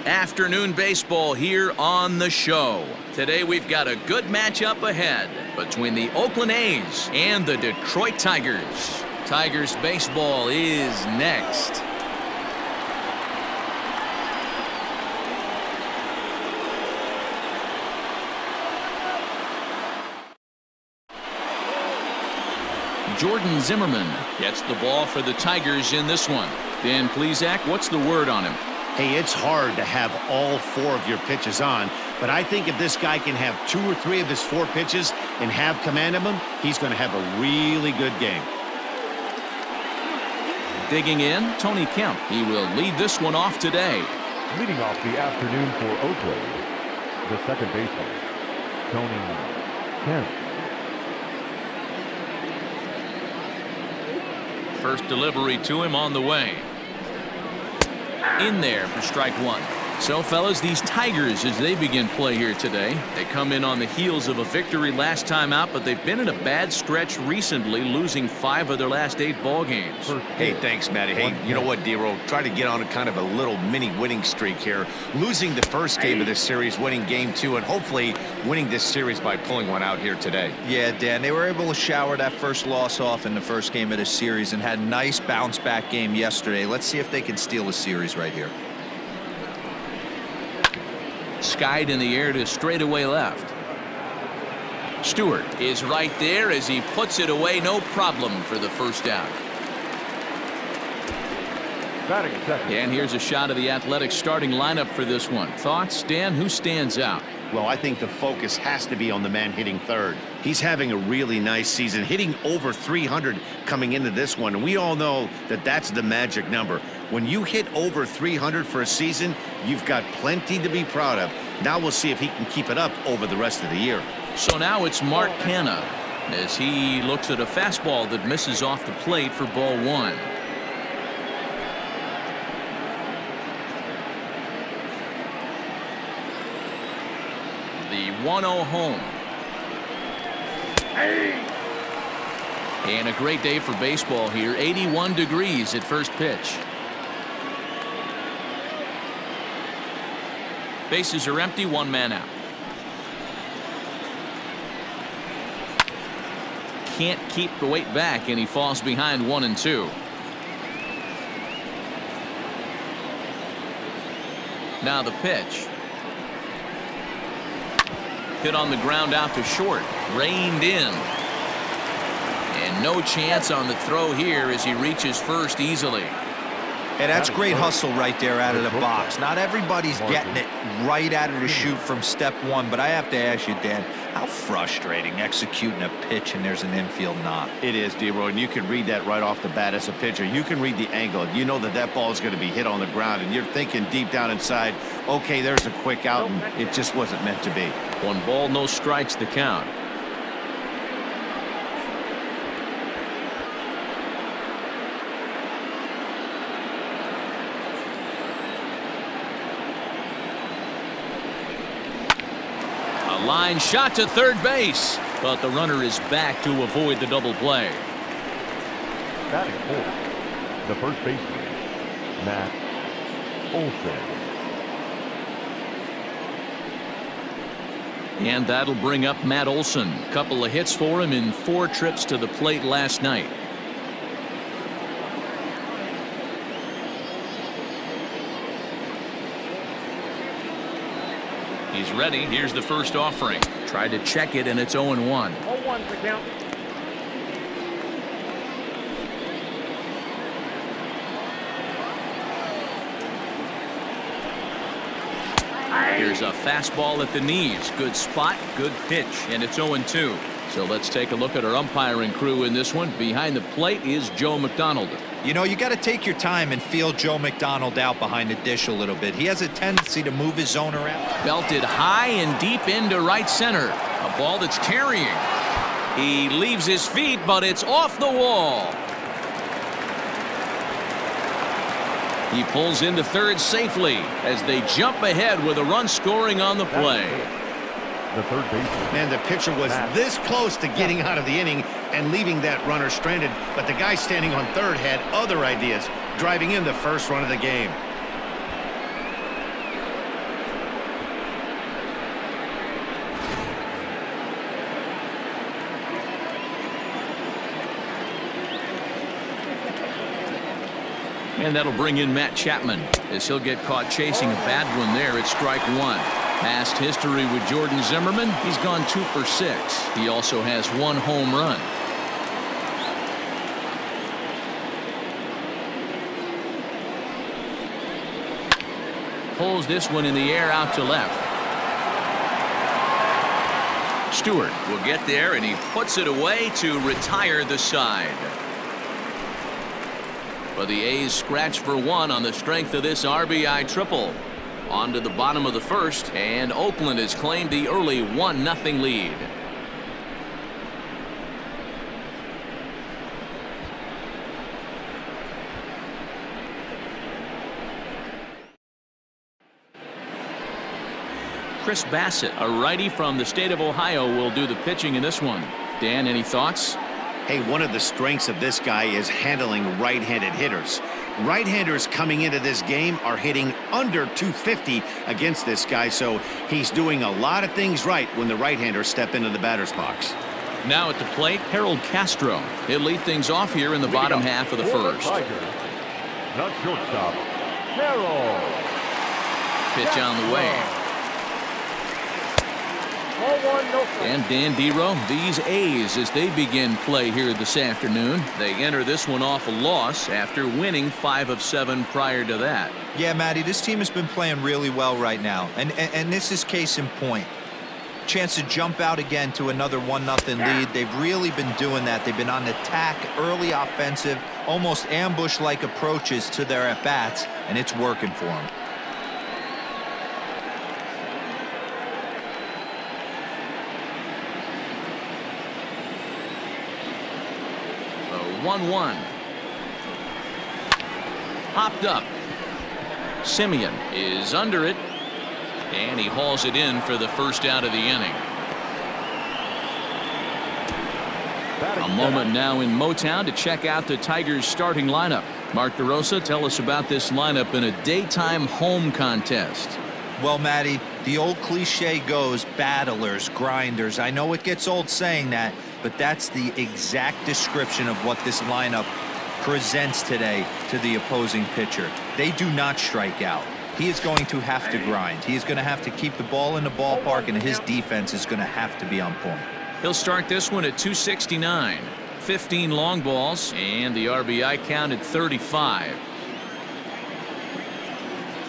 Afternoon baseball here on the show. Today we've got a good matchup ahead between the Oakland A's and the Detroit Tigers. Tigers baseball is next. Jordan Zimmermann gets the ball for the Tigers in this one. Dan Plesac, what's the word on him? Hey, it's hard to have all 4 of your pitches on, but I think if this guy can have 2 or 3 of his 4 pitches and have command of them, he's going to have a really good game. Digging in, Tony Kemp. He will lead this one off today. Leading off the afternoon for Oakland, the second baseman, Tony Kemp. First delivery to him on the way. In there for strike 1. So, fellas, these Tigers, as they begin play here today, they come in on the heels of a victory last time out, but they've been in a bad stretch recently, losing 5 of their last 8 ball games. Hey, thanks, Matty. Hey, you know what, D-Roll? Try to get on a kind of a little mini winning streak here. Losing the first game of this series, winning game 2, and hopefully winning this series by pulling one out here today. Yeah, Dan, they were able to shower that first loss off in the first game of this series and had a nice bounce-back game yesterday. Let's see if they can steal a series right here. Skied in the air to straightaway left. Stewart is right there as he puts it away, no problem for the first out. Batting second. And here's a shot of the Athletics starting lineup for this one. Thoughts, Dan? Who stands out? Well, I think the focus has to be on the man hitting third. He's having a really nice season, hitting over 300 coming into this one. And we all know that that's the magic number. When you hit over 300 for a season, you've got plenty to be proud of. Now we'll see if he can keep it up over the rest of the year. So now it's Mark Canha as he looks at a fastball that misses off the plate for ball 1. The 1-0 home. And a great day for baseball here. 81 degrees at first pitch. Bases are empty, 1 man out. Can't keep the weight back, and he falls behind 1 and 2. Now the pitch. Hit on the ground out to short. Reined in. And no chance on the throw here as he reaches first easily. Hey, that's great hustle right there out of the box. Not everybody's getting it right out of the chute from step 1, but I have to ask you, Dan, how frustrating executing a pitch and there's an infield knock. It is, D-Roy, and you can read that right off the bat as a pitcher. You can read the angle. You know that that ball is going to be hit on the ground, and you're thinking deep down inside, okay, there's a quick out, and it just wasn't meant to be. 1 ball, no strikes the count. Line shot to third base, but the runner is back to avoid the double play. Batting fourth, the first baseman, Matt Olson. And that'll bring up Matt Olson. Couple of hits for him in 4 trips to the plate last night. He's ready. Here's the first offering. Tried to check it, and it's 0-1. 0-1 for count. Here's a fastball at the knees. Good spot, good pitch, and it's 0-2. So let's take a look at our umpiring crew in this one. Behind the plate is Joe McDonald. You know, you got to take your time and feel Joe McDonald out behind the dish a little bit. He has a tendency to move his zone around. Belted high and deep into right center. A ball that's carrying. He leaves his feet, but it's off the wall. He pulls into third safely as they jump ahead with a run scoring on the play. The third baseman. Man, the pitcher was this close to getting out of the inning and leaving that runner stranded, but the guy standing on third had other ideas, driving in the first run of the game. And that'll bring in Matt Chapman as he'll get caught chasing a bad one there at strike one. Past history with Jordan Zimmermann, he's gone 2 for 6. He also has 1 home run. Pulls this one in the air out to left. Stewart will get there, and he puts it away to retire the side. But the A's scratch for 1 on the strength of this RBI triple. On to the bottom of the first, and Oakland has claimed the early 1-0 lead. Khris Bassitt, a righty from the state of Ohio, will do the pitching in this one. Dan, any thoughts? Hey, one of the strengths of this guy is handling right-handed hitters. Right-handers coming into this game are hitting under 250 against this guy, so he's doing a lot of things right when the right-handers step into the batter's box. Now at the plate, Harold Castro. He'll lead things off here in the bottom half of the first. Not shortstop, Harold. Pitch on the way. And Dan Dero, these A's, as they begin play here this afternoon, they enter this one off a loss after winning 5 of 7 prior to that. Yeah, Matty, this team has been playing really well right now, and this is case in point. Chance to jump out again to another 1-0 lead. They've really been doing that. They've been on attack, early offensive, almost ambush-like approaches to their at-bats, and it's working for them. The 1-1. Hopped up. Semien is under it, and he hauls it in for the first out of the inning. A moment now in Motown to check out the Tigers starting lineup. Mark DeRosa, tell us about this lineup in a daytime home contest. Well, Matty, the old cliche goes battlers, grinders. I know it gets old saying that, but that's the exact description of what this lineup presents today to the opposing pitcher. They do not strike out. He is going to have to grind. He is going to have to keep the ball in the ballpark, and his defense is going to have to be on point. He'll start this one at 269. 15 long balls, and the RBI count at 35.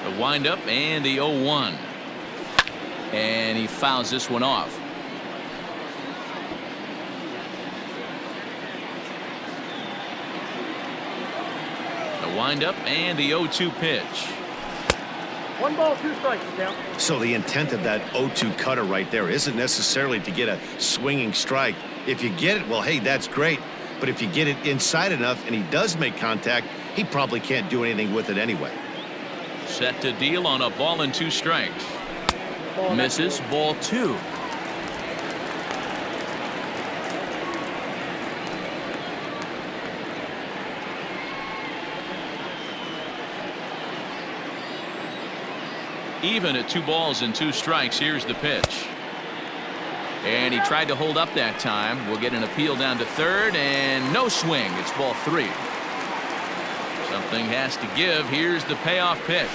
The windup and the 0-1. And he fouls this one off. The windup and the 0-2 pitch. 1 ball, 2 strikes, down. So the intent of that 0-2 cutter right there isn't necessarily to get a swinging strike. If you get it, well, hey, that's great. But if you get it inside enough and he does make contact, he probably can't do anything with it anyway. Set to deal on a ball and 2 strikes. Misses, ball 2. Even at 2 balls and 2 strikes. Here's the pitch. And he tried to hold up that time. We'll get an appeal down to third, and no swing. It's ball 3. Something has to give. Here's the payoff pitch.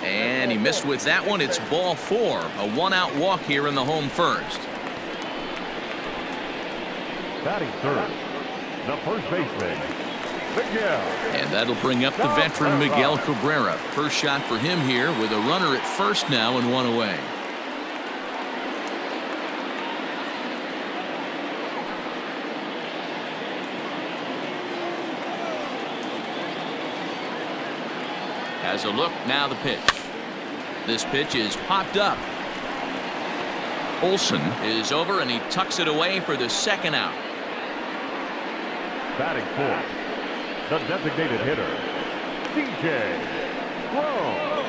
And he missed with that one. It's ball 4. A 1-out walk here in the home first. Batting third, the first baseman, Miguel. And that'll bring up the veteran Miguel Cabrera. First shot for him here with a runner at first now and 1 away. Has a look, now the pitch. This pitch is popped up. Olson is over, and he tucks it away for the 2nd out. Batting fourth, the designated hitter, C.J. Cron.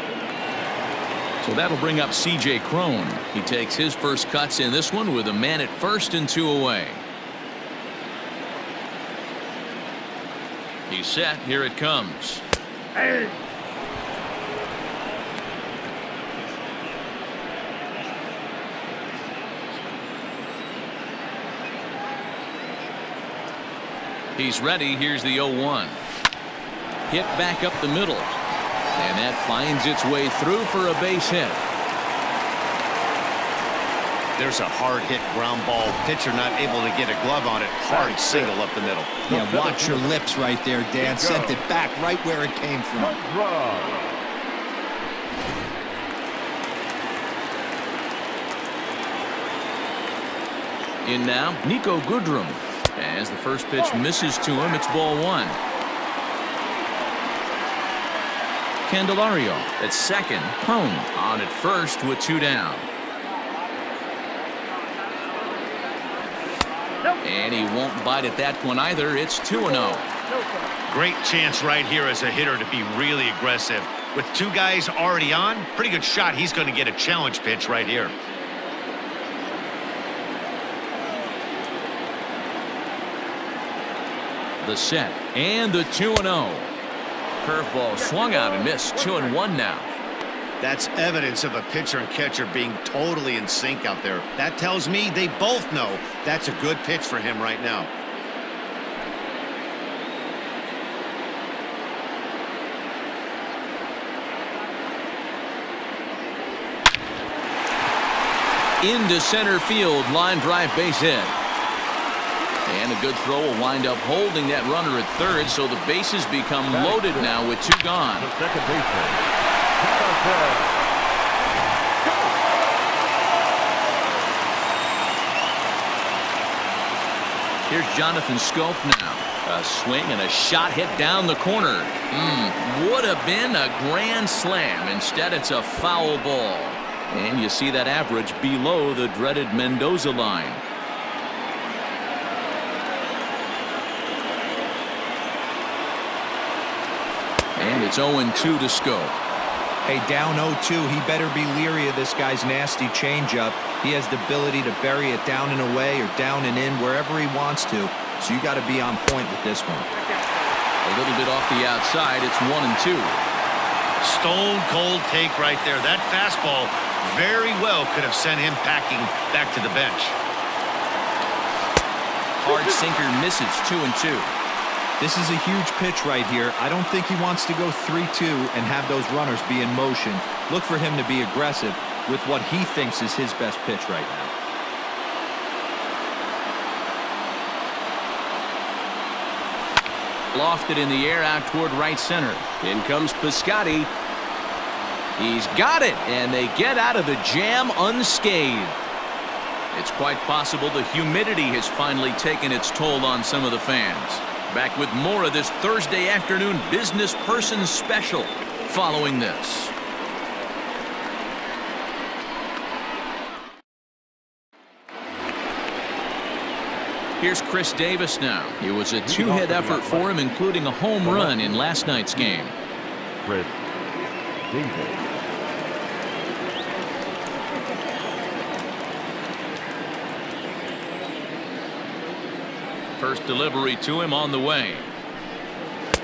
So that'll bring up C.J. Cron. He takes his first cuts in this one with a man at first and 2 away. He's set. Here it comes. He's ready. Here's the 0-1. Hit back up the middle. And that finds its way through for a base hit. There's a hard hit ground ball. Pitcher not able to get a glove on it. Hard single up the middle. Yeah, watch your lips right there, Dan. Sent it back right where it came from. In now, Niko Goodrum. As the first pitch misses to him, it's ball 1. Candelario at second. Cron on at first with 2 down. And he won't bite at that one either. It's 2-0. Great chance right here as a hitter to be really aggressive. With 2 guys already on, pretty good shot. He's going to get a challenge pitch right here. The set and the 2-0. Curveball swung out and missed. 2-1 now. That's evidence of a pitcher and catcher being totally in sync out there. That tells me they both know that's a good pitch for him right now. Into center field, line drive, base hit. And a good throw will wind up holding that runner at third, so the bases become loaded now with 2 gone. The second baseman. Here's Jonathan Schoop now. A swing and a shot hit down the corner. Would have been a grand slam. Instead, it's a foul ball. And you see that average below the dreaded Mendoza line. And it's 0-2 to Schoop. Hey, down 0-2, he better be leery of this guy's nasty changeup. He has the ability to bury it down and away or down and in wherever he wants to. So you got to be on point with this one. A little bit off the outside. It's 1-2. Stone cold take right there. That fastball very well could have sent him packing back to the bench. Hard sinker misses. 2-2. This is a huge pitch right here. I don't think he wants to go 3-2 and have those runners be in motion. Look for him to be aggressive with what he thinks is his best pitch right now. Lofted in the air out toward right center. In comes Piscotty. He's got it, and they get out of the jam unscathed. It's quite possible the humidity has finally taken its toll on some of the fans. Back with more of this Thursday afternoon business person special following this. Here's Khris Davis now. It was a 2-hit effort for him, including a home run in last night's game. Khris Davis. First delivery to him on the way.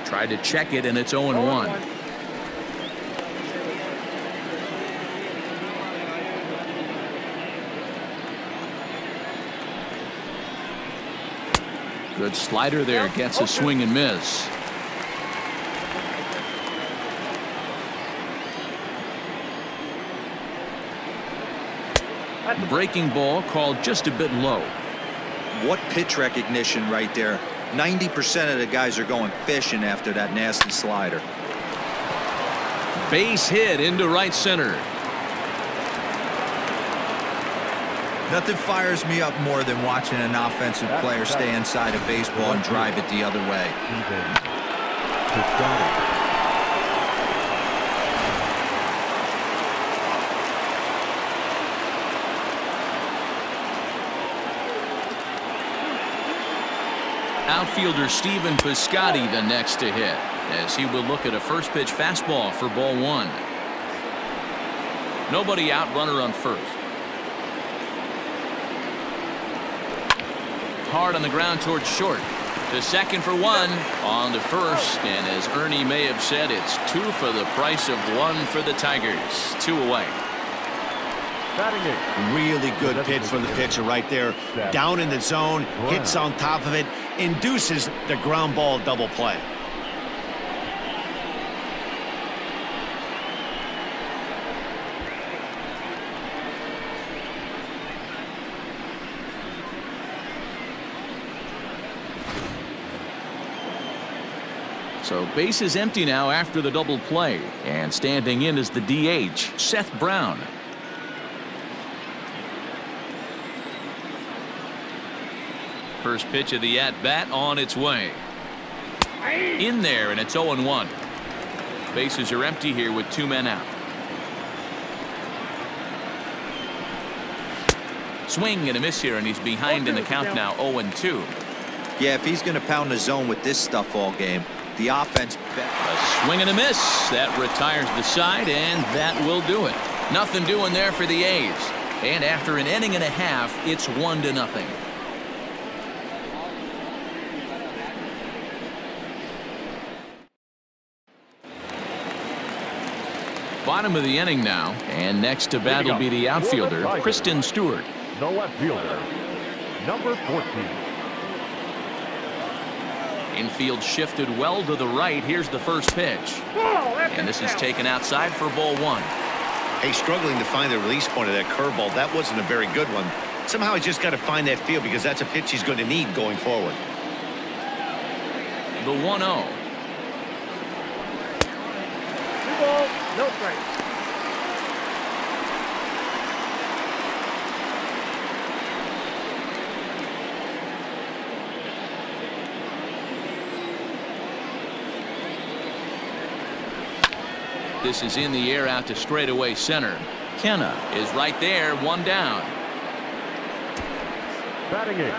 Tried to check it, and it's 0-1. Good slider there. Gets a swing and miss. Breaking ball called just a bit low. What pitch recognition right there. 90% of the guys are going fishing after that nasty slider. Base hit into right center. Nothing fires me up more than watching an offensive player stay inside a baseball and drive it the other way. Outfielder Stephen Piscotty the next to hit, as he will look at a first pitch fastball for ball 1. Nobody out, runner on first. Hard on the ground towards short. To second for 1. On to first, and as Ernie may have said, it's 2 for the price of 1 for the Tigers. 2 away. Batting eighth. Really good pitch from the pitcher right there. Down in the zone, hits on top of it, induces the ground ball double play. So base is empty now after the double play, and standing in is the DH, Seth Brown. First pitch of the at-bat on its way. In there, and it's 0-1. Bases are empty here with 2 men out. Swing and a miss here, and he's behind in the count now, 0-2. Yeah, if he's going to pound the zone with this stuff all game, the offense. A swing and a miss. That retires the side, and that will do it. Nothing doing there for the A's. And after an inning and a half, it's 1-0. Bottom of the inning now, and next to bat will be the outfielder, Christin Stewart. The left fielder, number 14. Infield shifted well to the right. Here's the first pitch. And this is taken outside for ball 1. Hey, struggling to find the release point of that curveball. That wasn't a very good one. Somehow he's just got to find that feel because that's a pitch he's going to need going forward. The 1-0. 2 balls, no strikes. This is in the air out to straightaway center. Canha is right there, 1 down. Batting eighth.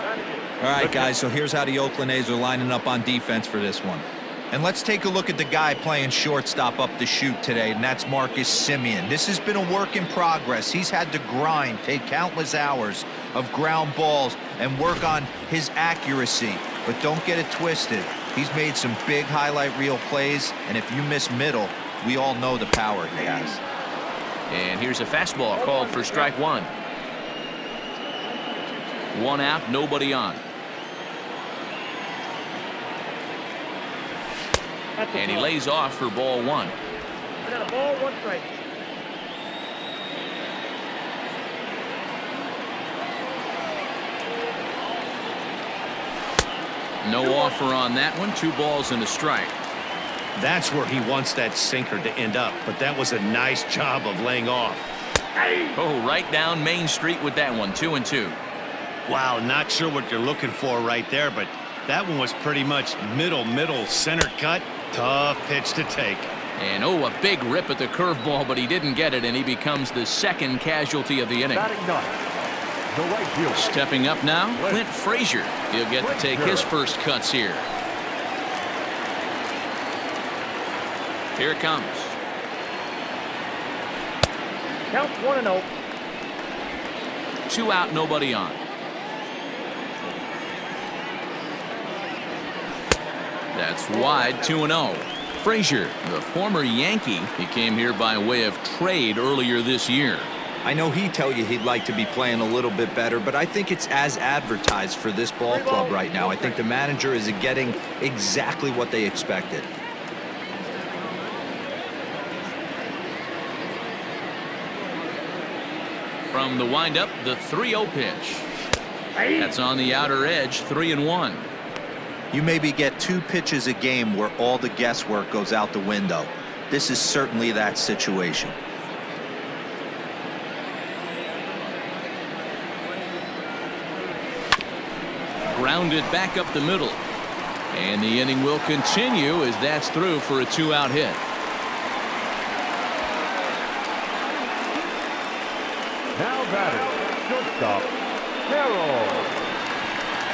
All right, guys, so here's how the Oakland A's are lining up on defense for this one. And let's take a look at the guy playing shortstop up the chute today, and that's Semien. This has been a work in progress. He's had to grind, take countless hours of ground balls, and work on his accuracy. But don't get it twisted. He's made some big highlight reel plays, and if you miss middle, we all know the power he has. And here's a fastball called for strike 1. 1 out, nobody on. And he lays off for ball 1. I got a ball, 1 strike. No offer on that one. 2 balls and a strike. That's where he wants that sinker to end up, but that was a nice job of laying off. Oh, right down Main Street with that one. 2-2. Wow, not sure what you're looking for right there, but that one was pretty much middle center cut. Tough pitch to take. And oh, a big rip at the curveball, but he didn't get it, and he becomes the second casualty of the inning. Batting ninth. The right fielder. Stepping up now, Clint Frazier. He'll get to take his first cuts here. Here it comes. Count 1-0. 2 out, nobody on. That's wide, 2-0. Frazier, the former Yankee, he came here by way of trade earlier this year. I know he'd tell you he'd like to be playing a little bit better, but I think it's as advertised for this ball club right now. I think the manager is getting exactly what they expected. From the windup, the 3-0 pitch. That's on the outer edge, 3-1. You maybe get 2 pitches a game where all the guesswork goes out the window. This is certainly that situation. Grounded back up the middle. And the inning will continue as that's through for a 2-out hit. Now batting, shortstop, Harold.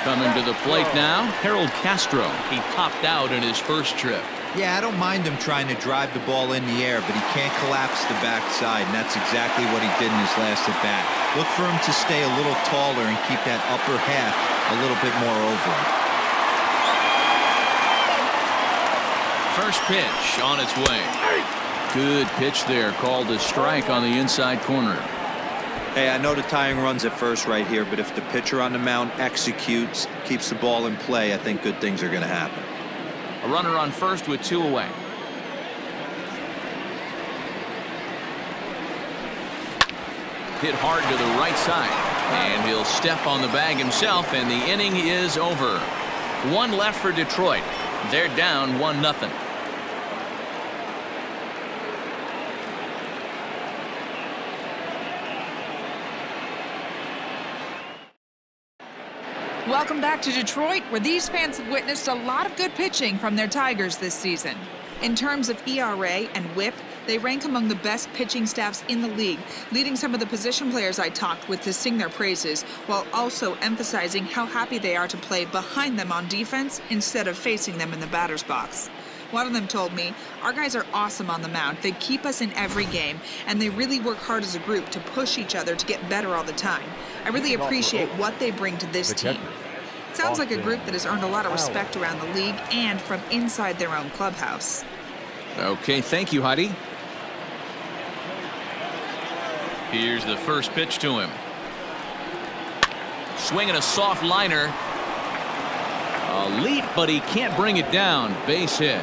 Coming to the plate now, Harold Castro. He popped out in his first trip. Yeah, I don't mind him trying to drive the ball in the air, but he can't collapse the backside, and that's exactly what he did in his last at bat. Look for him to stay a little taller and keep that upper half a little bit more over him. First pitch on its way. Good pitch there, called a strike on the inside corner. Hey, I know the tying run's at first right here, but if the pitcher on the mound executes, keeps the ball in play, I think good things are going to happen. A runner on first with 2 away. Hit hard to the right side, and he'll step on the bag himself, and the inning is over. 1 left for Detroit. They're down 1-0. Welcome back to Detroit, where these fans have witnessed a lot of good pitching from their Tigers this season. In terms of ERA and WHIP, they rank among the best pitching staffs in the league, leading some of the position players I talked with to sing their praises, while also emphasizing how happy they are to play behind them on defense instead of facing them in the batter's box. One of them told me, "Our guys are awesome on the mound. They keep us in every game, and they really work hard as a group to push each other to get better all the time. I really appreciate what they bring to this team." Sounds like a group that has earned a lot of respect around the league and from inside their own clubhouse. Okay, thank you, Heidi. Here's the first pitch to him. Swinging a soft liner. A leap, but he can't bring it down. Base hit.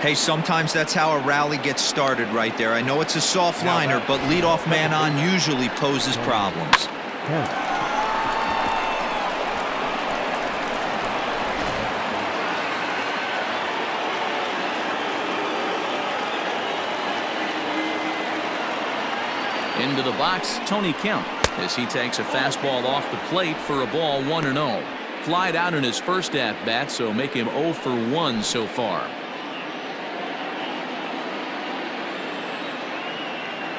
Hey, sometimes that's how a rally gets started right there. I know it's a soft liner, but leadoff man on usually poses problems. Into the box, Tony Kemp, as he takes a fastball off the plate for a ball 1-0. Flied out in his first at-bat, so make him 0 for 1 so far.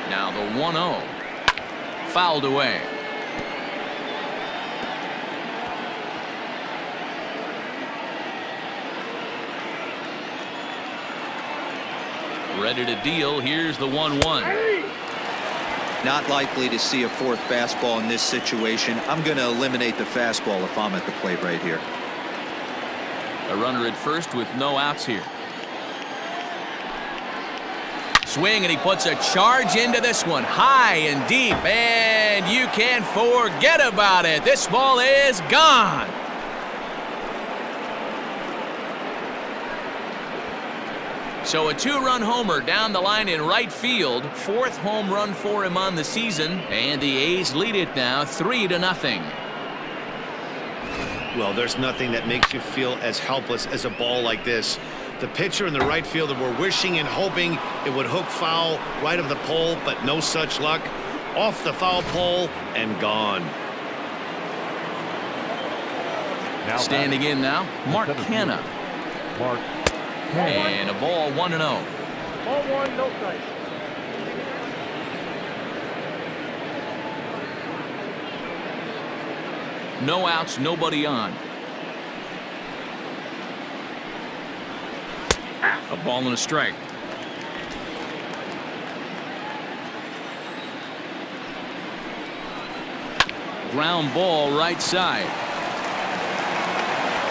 Now the 1-0. Fouled away. Ready to deal. Here's the 1-1. Not likely to see a fourth fastball in this situation. I'm going to eliminate the fastball if I'm at the plate right here. A runner at first with no outs here. Swing, and he puts a charge into this one. High and deep, and you can't forget about it. This ball is gone. So a 2-run homer down the line in right field. 4th home run for him on the season. And the A's lead it now 3-0. Well, there's nothing that makes you feel as helpless as a ball like this. The pitcher and the right fielder were wishing and hoping it would hook foul right of the pole, but no such luck. Off the foul pole and gone. Standing in now, Mark Canha. And a ball 1-0. Ball 1, no strike. No outs, nobody on. A ball and a strike. Ground ball right side.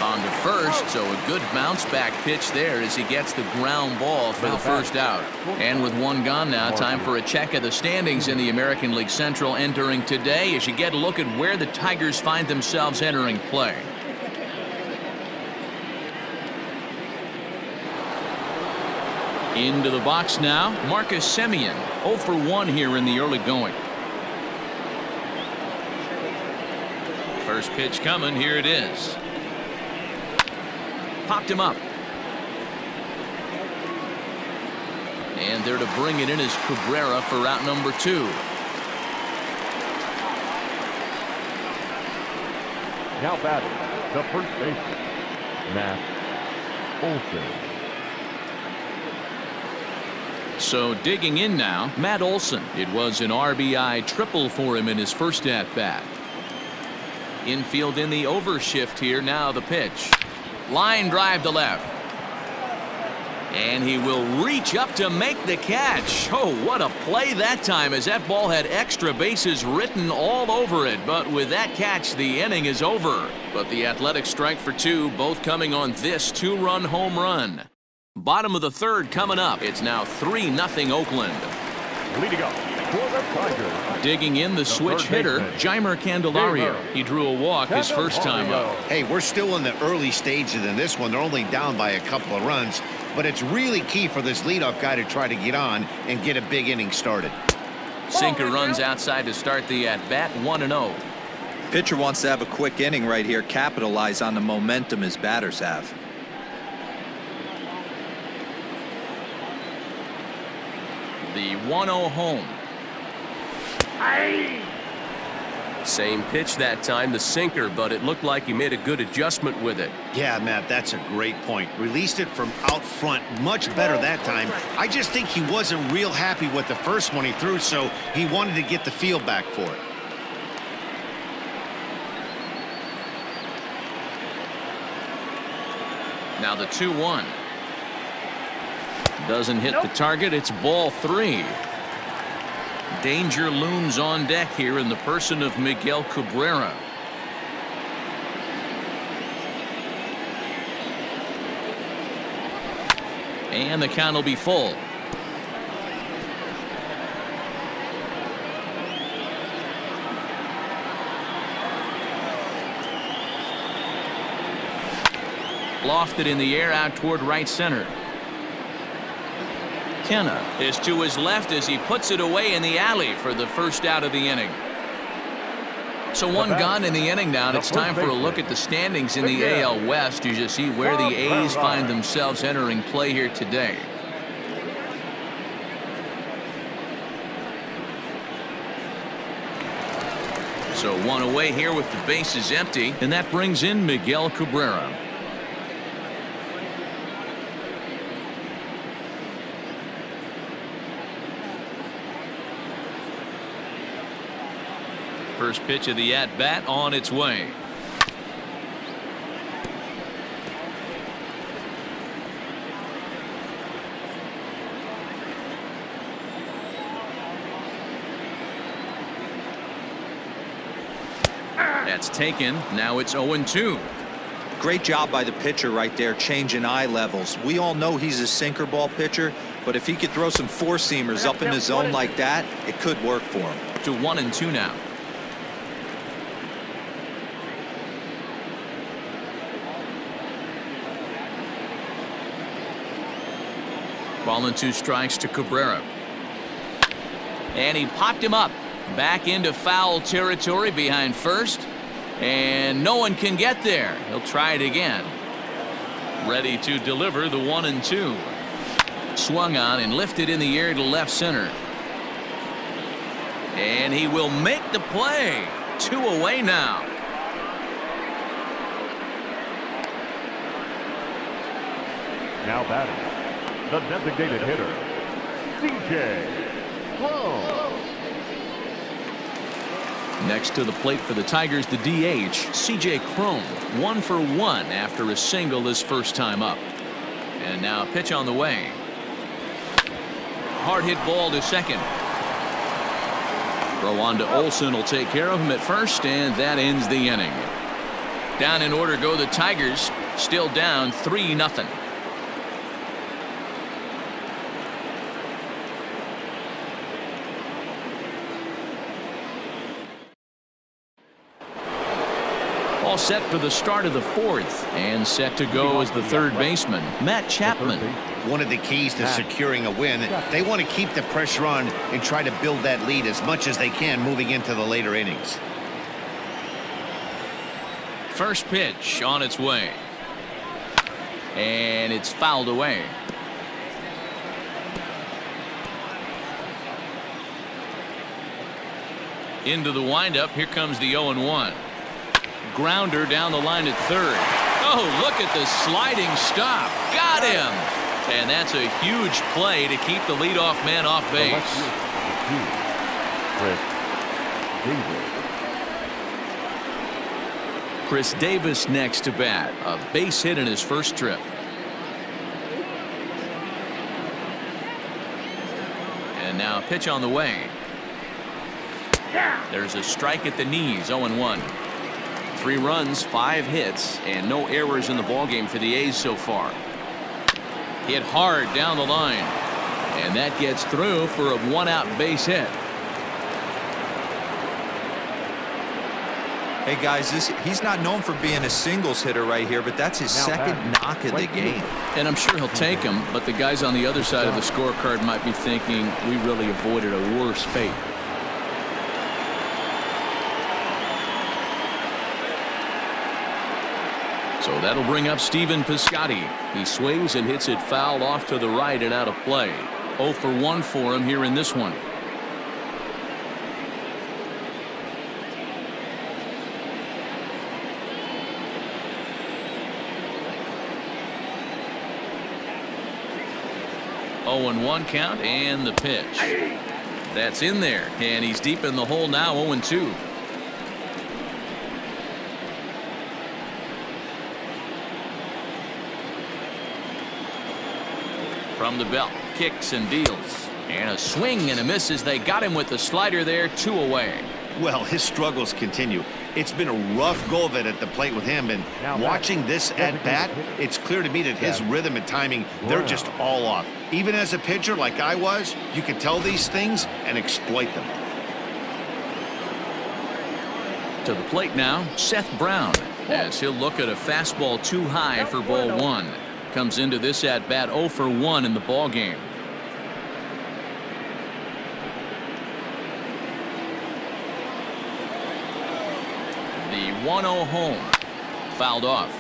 On to first, so a good bounce back pitch there as he gets the ground ball for the first out. And with 1 gone now, time for a check of the standings in the American League Central entering today as you get a look at where the Tigers find themselves entering play. Into the box now, Marcus Semien, 0 for 1 here in the early going. First pitch coming, here it is. Popped him up. And there to bring it in is Cabrera for route number 2. Now batting, the first baseman, Matt Olson. So digging in now, Matt Olson. It was an RBI triple for him in his first at-bat. Infield in the overshift here. Now the pitch. Line drive to left. And he will reach up to make the catch. Oh, what a play that time, as that ball had extra bases written all over it. But with that catch, the inning is over. But the Athletics strike for 2, both coming on this 2-run home run. Bottom of the 3rd coming up. It's now 3-0 Oakland. Leading up For the Tigers. Digging in the switch hitter, Jeimer Candelario. He drew a walk his first time up. Hey, we're still in the early stages in this one. They're only down by a couple of runs, but it's really key for this leadoff guy to try to get on and get a big inning started. Sinker runs outside to start the at-bat, 1-0. Pitcher wants to have a quick inning right here, capitalize on the momentum his batters have. The 1-0 home. Same pitch that time, the sinker, but it looked like he made a good adjustment with it. Yeah, Matt, that's a great point. Released it from out front much better that time. I just think he wasn't real happy with the first one he threw, so he wanted to get the feel back for it. Now the 2-1. Doesn't hit the target. It's ball 3. Danger looms on deck here in the person of Miguel Cabrera. And the count will be full. Lofted in the air out toward right center. Canha is to his left as he puts it away in the alley for the first out of the inning. So one gone in the inning now, and it's time for a look at the standings in the AL West. You just see where the A's find themselves entering play here today. So one away here with the bases empty, and that brings in Miguel Cabrera. First pitch of the at-bat on its way. That's taken. Now it's 0-2. Great job by the pitcher right there, changing eye levels. We all know he's a sinker ball pitcher, but if he could throw some four-seamers up in the zone like that, it could work for him. To 1-2 now. Ball and 2 strikes to Cabrera. And he popped him up. Back into foul territory behind first. And no one can get there. He'll try it again. Ready to deliver the 1-2. Swung on and lifted in the air to left center. And he will make the play. 2 away now. Now batting, the designated hitter, Cron. Next to the plate for the Tigers, the DH, Cron, 1 for 1 after a single his first time up. And now a pitch on the way. Hard hit ball to second. Throw on to Olson will take care of him at first, and that ends the inning. Down in order go the Tigers, still down 3-0. All set for the start of the 4th, and set to go as the third baseman, Chapman. One of the keys to securing a win, they want to keep the pressure on and try to build that lead as much as they can moving into the later innings. First pitch on its way. And it's fouled away. Into the windup, here comes the 0-1. Grounder down the line at third. Oh, look at the sliding stop. Got him. And that's a huge play to keep the leadoff man off base. Khris Davis next to bat. A base hit in his first trip. And now a pitch on the way. There's a strike at the knees. 0-1. 3 runs, 5 hits, and no errors in the ballgame for the A's so far. Hit hard down the line, and that gets through for a 1-out base hit. Hey guys, he's not known for being a singles hitter right here, but that's his second knock of the game. And I'm sure he'll take him, but the guys on the other side of the scorecard might be thinking we really avoided a worse fate. So that'll bring up Stephen Piscotty. He swings and hits it foul off to the right and out of play. 0 for 1 for him here in this one. Oh, and 1 count and the pitch. That's in there, and he's deep in the hole now. 0-2. From the belt, kicks and deals, and a swing and a miss as they got him with the slider there. 2 away. Well, his struggles continue. It's been a rough go of it at the plate with him, and watching this at bat, it's clear to me that his rhythm and timing, they're just all off. Even as a pitcher like I was, you can tell these things and exploit them. To the plate now, Seth Brown, as he'll look at a fastball too high for ball 1. Comes into this at bat 0 for 1 in the ball game. The 1-0 home, fouled off.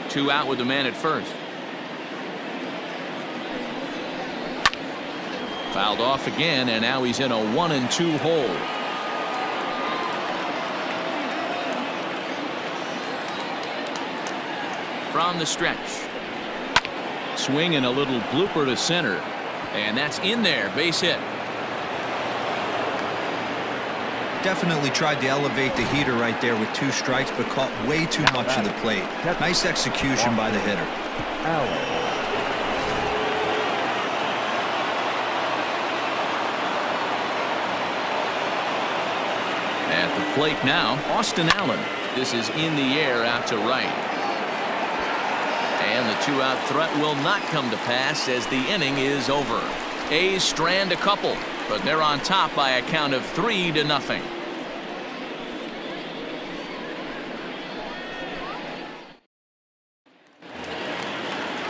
Two out with the man at first. Fouled off again, and now he's in a 1-2 hole. From the stretch. Swing and a little blooper to center. And that's in there. Base hit. Definitely tried to elevate the heater right there with 2 strikes, but caught way too much of the plate. Nice execution by the hitter. At the plate now, Austin Allen. This is in the air out to right. And the 2-out threat will not come to pass as the inning is over. A's strand a couple, but they're on top by a count of 3-0.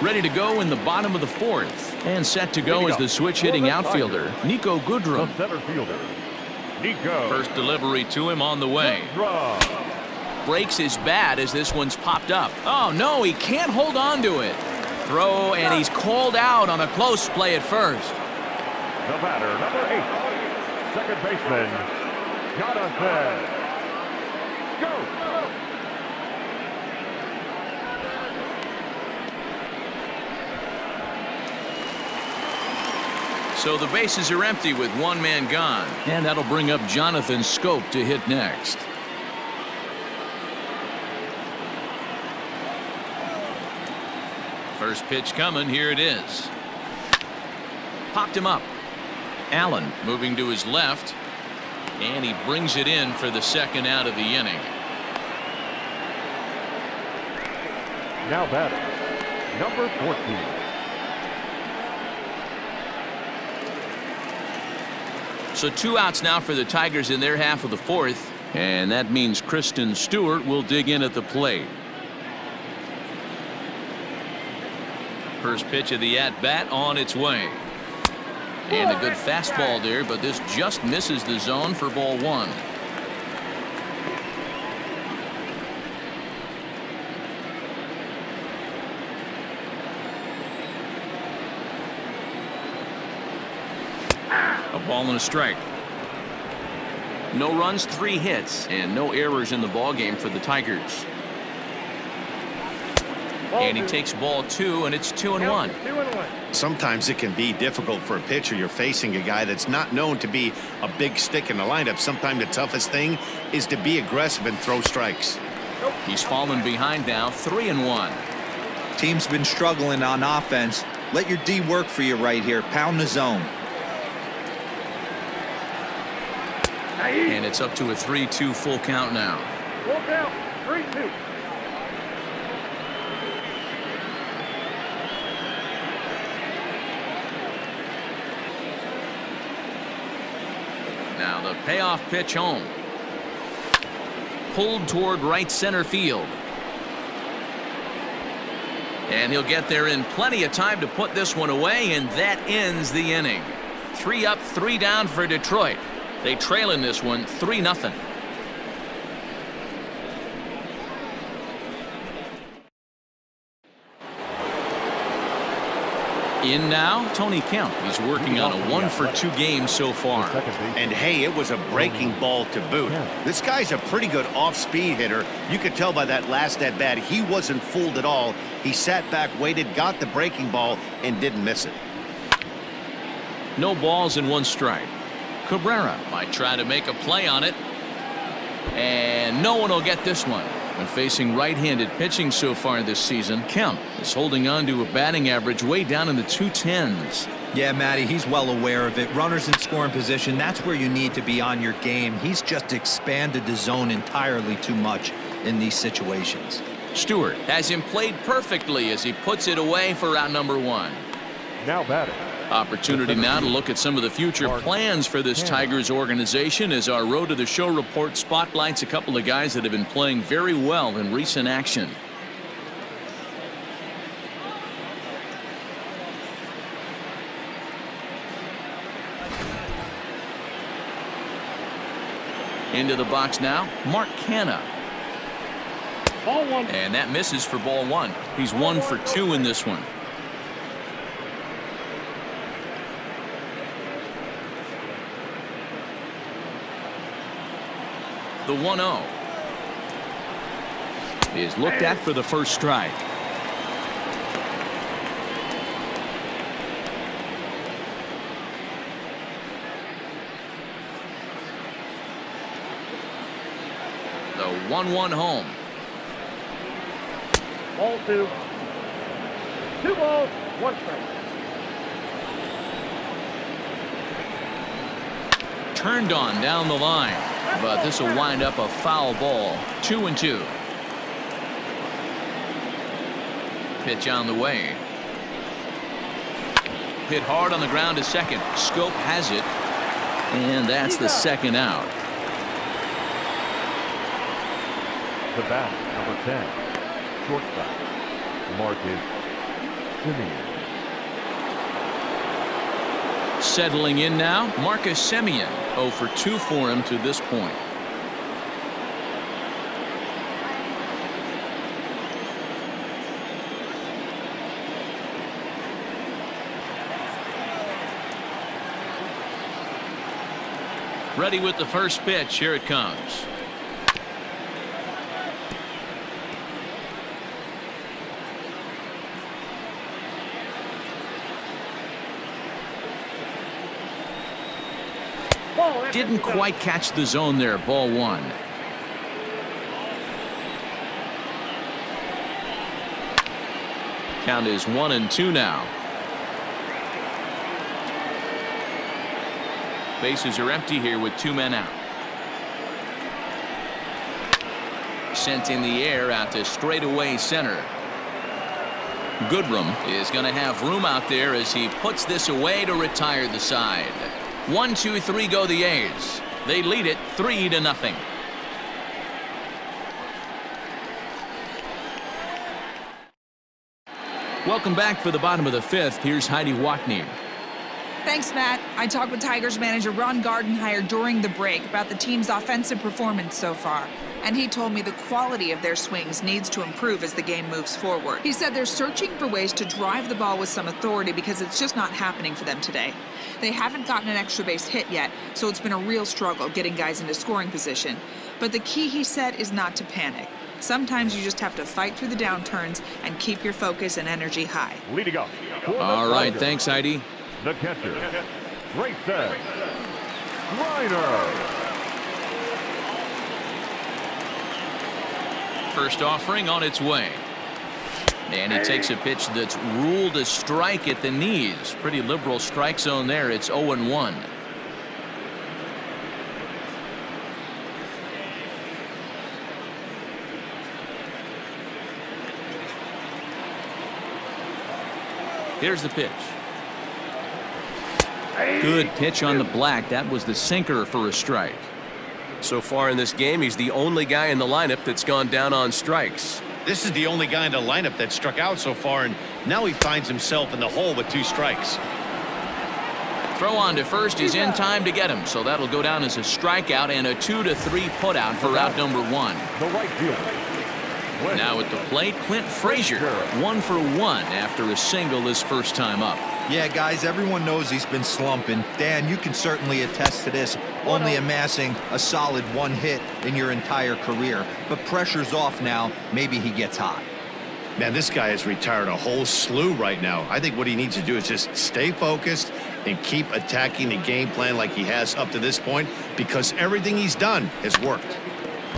Ready to go in the bottom of the 4th, and set to go is the switch-hitting outfielder, Niko Goodrum. The center fielder, Niko. First delivery to him on the way. Breaks his bat as this one's popped up. Oh, no, he can't hold on to it. Throw, and he's called out on a close play at first. The batter, number 8, second baseman, Jonathan. Go! So the bases are empty with 1 man gone, and that'll bring up Jonathan Schoop to hit next. First pitch coming. Here it is. Popped him up. Allen moving to his left, and he brings it in for the 2nd out of the inning. Now batting, number 14. So 2 outs now for the Tigers in their half of the 4th, and that means Christin Stewart will dig in at the plate. First pitch of the at-bat on its way. And a good fastball there, but this just misses the zone for ball 1. A ball and a strike. No runs, 3 hits, and no errors in the ball game for the Tigers. And he takes ball 2, and it's 2-1. Sometimes it can be difficult for a pitcher. You're facing a guy that's not known to be a big stick in the lineup. Sometimes the toughest thing is to be aggressive and throw strikes. He's fallen behind now, 3-1. Team's been struggling on offense. Let your D work for you right here. Pound the zone. And it's up to a 3-2 full count now. Full count, 3-2. Now the payoff pitch home. Pulled toward right center field. And he'll get there in plenty of time to put this one away, and that ends the inning. 3 up, 3 down for Detroit. They trail in this one 3-0. In now, Tony Kemp. He's working on a 1-for-2 game so far. And hey, it was a breaking ball to boot. This guy's a pretty good off-speed hitter. You could tell by that last at-bat he wasn't fooled at all. He sat back, waited, got the breaking ball, and didn't miss it. No balls and 1 strike. Cabrera might try to make a play on it. And no one will get this one. When facing right-handed pitching so far this season, Kemp is holding on to a batting average way down in the 210s. Yeah, Matty, he's well aware of it. Runners in scoring position, that's where you need to be on your game. He's just expanded the zone entirely too much in these situations. Stewart has him played perfectly as he puts it away for out number 1. Now batting. Opportunity now to look at some of the future plans for this Tigers organization as our Road to the Show report spotlights a couple of guys that have been playing very well in recent action. Into the box now, Mark Canha. Ball 1. And that misses for ball 1. He's 1 for 2 in this one. The 1-0 is looked at for the first strike. The 1-1 home. Ball 2. 2 balls, 1 strike. Turned on down the line. But this will wind up a foul ball. 2-2. Pitch on the way. Hit hard on the ground to second. Schoop has it. And that's the second out. The bat, number 10. Shortstop. Marcus Semien. Settling in now, Marcus Semien. 0 for 2 for him to this point. Ready with the first pitch. Here it comes. Didn't quite catch the zone there. Ball 1. Count is 1-2 now. Bases are empty here with 2 men out. Sent in the air out to straightaway center. Goodrum is going to have room out there as he puts this away to retire the side. 1, 2, 3 go the A's. They lead it 3-0. Welcome back for the bottom of the 5th. Here's Heidi Watney. Thanks, Matt. I talked with Tigers manager Ron Gardenhire during the break about the team's offensive performance so far. And he told me the quality of their swings needs to improve as the game moves forward. He said they're searching for ways to drive the ball with some authority because it's just not happening for them today. They haven't gotten an extra base hit yet, so it's been a real struggle getting guys into scoring position. But the key, he said, is not to panic. Sometimes you just have to fight through the downturns and keep your focus and energy high. Leading up. All right, thanks, Heidi. The catcher, Grayson Greiner. First offering on its way. And he takes a pitch that's ruled a strike at the knees. Pretty liberal strike zone there. It's 0-1. Here's the pitch. Good pitch on the black. That was the sinker for a strike. So far in this game, he's the only guy in the lineup that's gone down on strikes. This is the only guy in the lineup that struck out so far, and now he finds himself in the hole with 2 strikes. Throw on to first is in time to get him, so that'll go down as a strikeout and a 2-3 putout for out number 1. The right fielder. Now at the plate, Clint Frazier, 1 for 1 after a single his first time up. Yeah, guys, everyone knows he's been slumping. Dan, you can certainly attest to this, only amassing a solid 1 hit in your entire career. But pressure's off now. Maybe he gets hot. Man, this guy has retired a whole slew right now. I think what he needs to do is just stay focused and keep attacking the game plan like he has up to this point, because everything he's done has worked.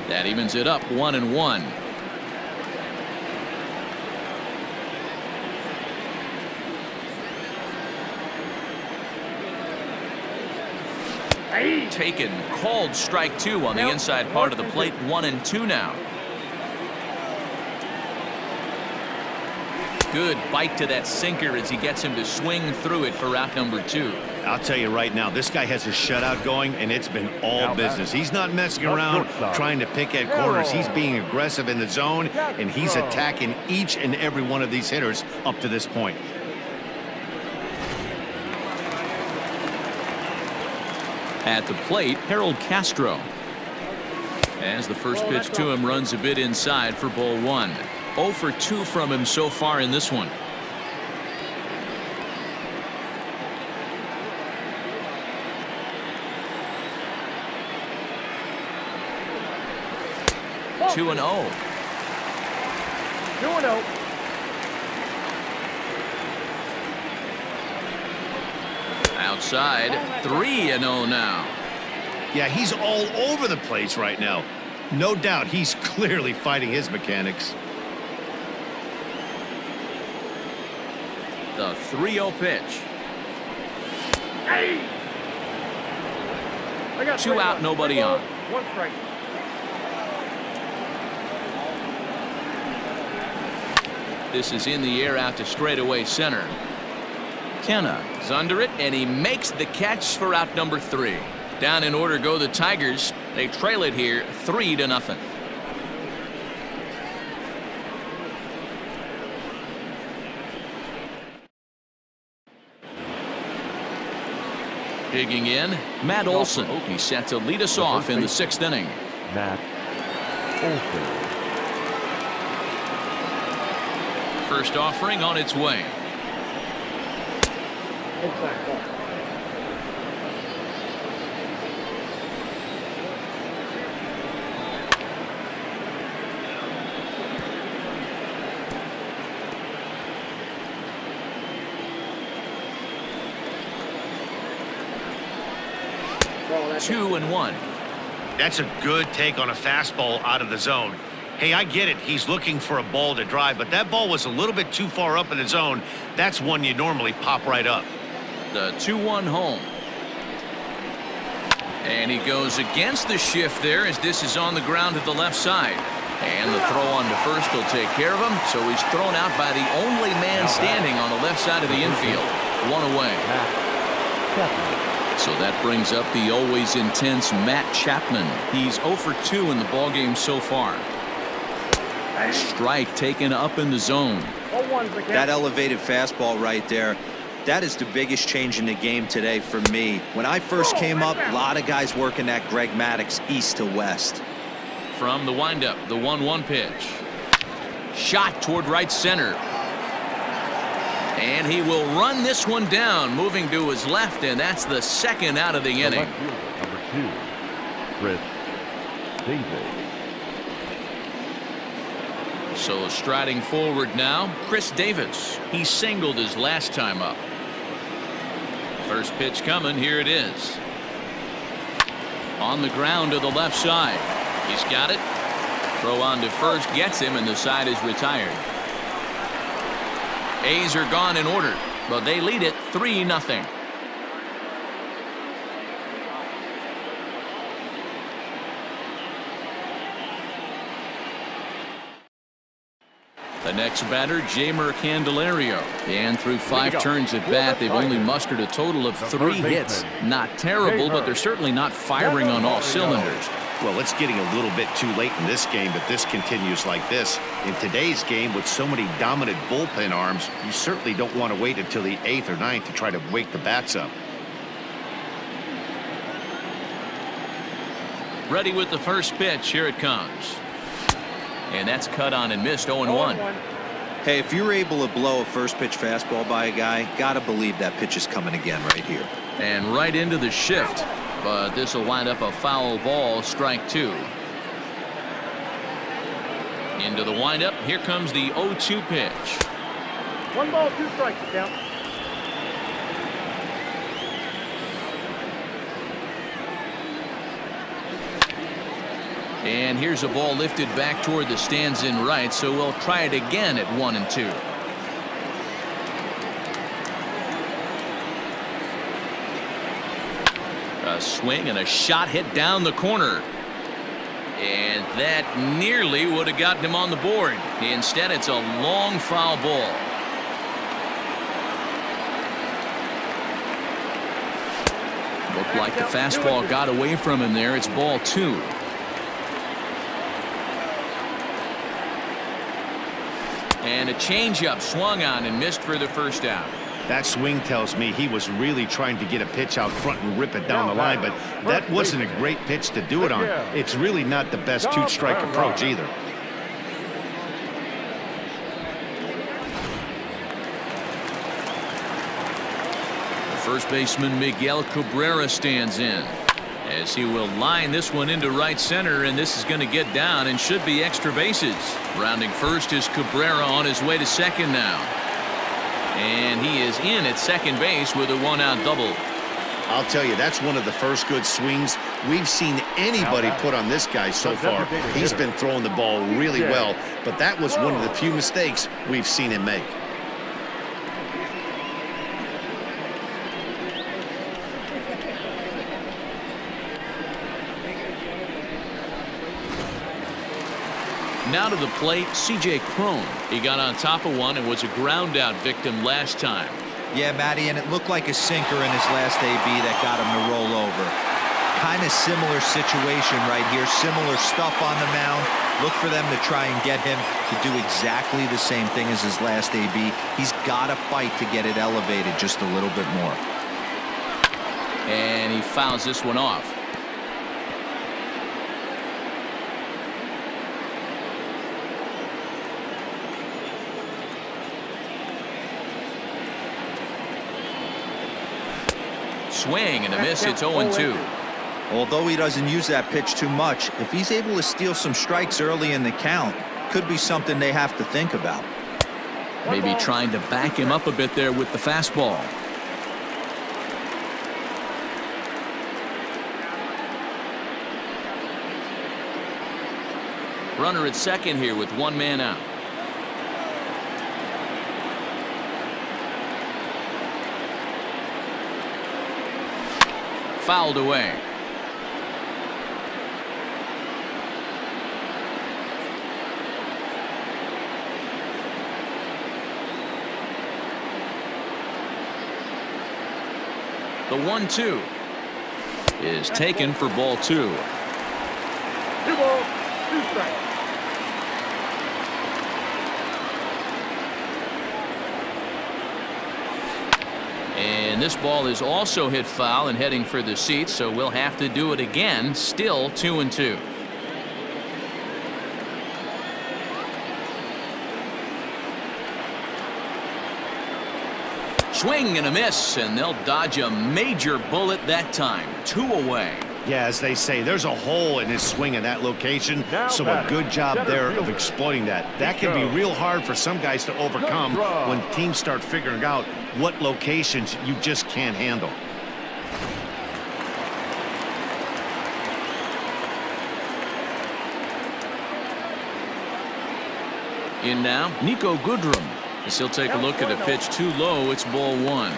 That evens it up 1-1. Taken, called strike 2 on the inside part of the plate. 1-2 now. Good bite to that sinker as he gets him to swing through it for out number 2. I'll tell you right now, this guy has a shutout going, and it's been all business. He's not messing around trying to pick at corners. He's being aggressive in the zone, and he's attacking each and every one of these hitters up to this point. At the plate, Harold Castro. As the first pitch to him runs a bit inside for ball 1. 0 for 2 from him so far in this one. Ball. 2-0. 2-0. Outside, 3-0 now. Yeah, he's all over the place right now. No doubt he's clearly fighting his mechanics. The 3-0 pitch. Hey. 2 out, nobody on. 1 strike. This is in the air out to straightaway center. Canha is under it, and he makes the catch for out number 3. Down in order go the Tigers. They trail it here 3-0. Digging in, Matt Olson. He's set to lead us off in the 6th inning. Matt Olson. First offering on its way. Inside ball. Ball, that's 2-1. That's a good take on a fastball out of the zone. Hey, I get it. He's looking for a ball to drive, but that ball was a little bit too far up in the zone. That's one you normally pop right up. The 2-1 home. And he goes against the shift there as this is on the ground to the left side. And the throw on to first will take care of him. So he's thrown out by the only man standing on the left side of the infield. 1 away. So that brings up the always intense Matt Chapman. He's 0 for 2 in the ballgame so far. Strike taken up in the zone. That elevated fastball right there, that is the biggest change in the game today for me. When I first came up, a lot of guys working that Greg Maddux east to west. From the windup, the 1-1 pitch. Shot toward right center. And he will run this one down, moving to his left, and that's the 2nd out of the inning. Number 2, Khris Davis. So striding forward now, Khris Davis. He singled his last time up. First pitch coming, here it is. On the ground to the left side. He's got it. Throw on to first gets him, and the side is retired. A's are gone in order, but they lead it 3-0. The next batter, Jeimer Candelario. And through 5 turns at bat, they've only mustered a total of 3 hits. Not terrible, but they're certainly not firing on all cylinders. Well, it's getting a little bit too late in this game, but this continues like this. In today's game, with so many dominant bullpen arms, you certainly don't want to wait until the 8th or 9th to try to wake the bats up. Ready with the first pitch. Here it comes. And that's cut on and missed. 0-1. Hey, if you're able to blow a first pitch fastball by a guy, gotta believe that pitch is coming again right here. And right into the shift. But this will wind up a foul ball. Strike 2. Into the windup. Here comes the 0-2 pitch. 1 ball, 2 strikes, count. And here's a ball lifted back toward the stands in right, so we'll try it again at 1-2. A swing and a shot hit down the corner. And that nearly would have gotten him on the board. Instead, it's a long foul ball. Looked like the fastball got away from him there. It's ball 2. And a changeup swung on and missed for the first out. That swing tells me he was really trying to get a pitch out front and rip it down the line, but that wasn't a great pitch to do it on. It's really not the best 2-strike approach either. First baseman Miguel Cabrera stands in as he will line this one into right center, and this is going to get down and should be extra bases. Rounding first is Cabrera on his way to second now. And he is in at second base with a 1-out double. I'll tell you, that's one of the first good swings we've seen anybody put on this guy so far. He's been throwing the ball really well, but that was one of the few mistakes we've seen him make. Now to the plate, C.J. Cron. He got on top of one and was a ground out victim last time. Yeah, Matty, and it looked like a sinker in his last AB that got him to roll over. Kind of similar situation right here. Similar stuff on the mound. Look for them to try and get him to do exactly the same thing as his last AB. He's got to fight to get it elevated just a little bit more. And he fouls this one off. Swing and a miss. It's 0-2. Although he doesn't use that pitch too much, if he's able to steal some strikes early in the count, could be something they have to think about. Maybe trying to back him up a bit there with the fastball. Runner at second here with 1 man out. Fouled away. The 1-2 is taken for ball 2. 2 balls, 2 strikes. And this ball is also hit foul and heading for the seats, so we'll have to do it again. Still 2-2. Swing and a miss, and they'll dodge a major bullet that time. 2 away. Yeah, as they say, there's a hole in his swing in that location, so a good job there of exploiting that. That can be real hard for some guys to overcome when teams start figuring out what locations you just can't handle. In now, Niko Goodrum. As he'll take a look at a pitch too low. It's ball 1.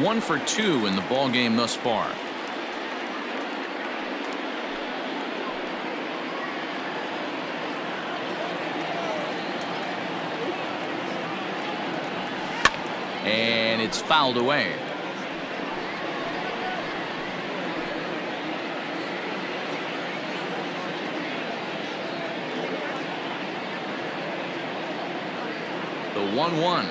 1 for 2 in the ball game thus far. it's fouled away. The 1-1.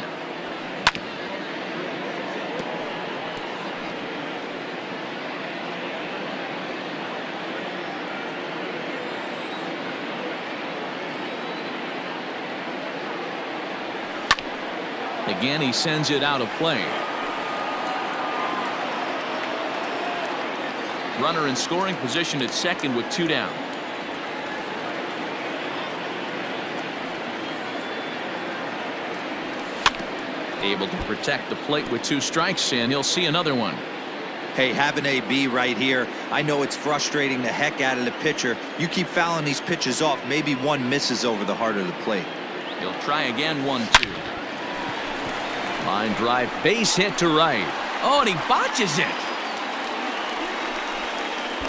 Again, he sends it out of play. Runner in scoring position at second with 2 down. Able to protect the plate with 2 strikes, and he'll see another one. Hey, have an AB right here. I know it's frustrating the heck out of the pitcher. You keep fouling these pitches off, maybe one misses over the heart of the plate. He'll try again. 1-2. Line drive, base hit to right. Oh, and he botches it.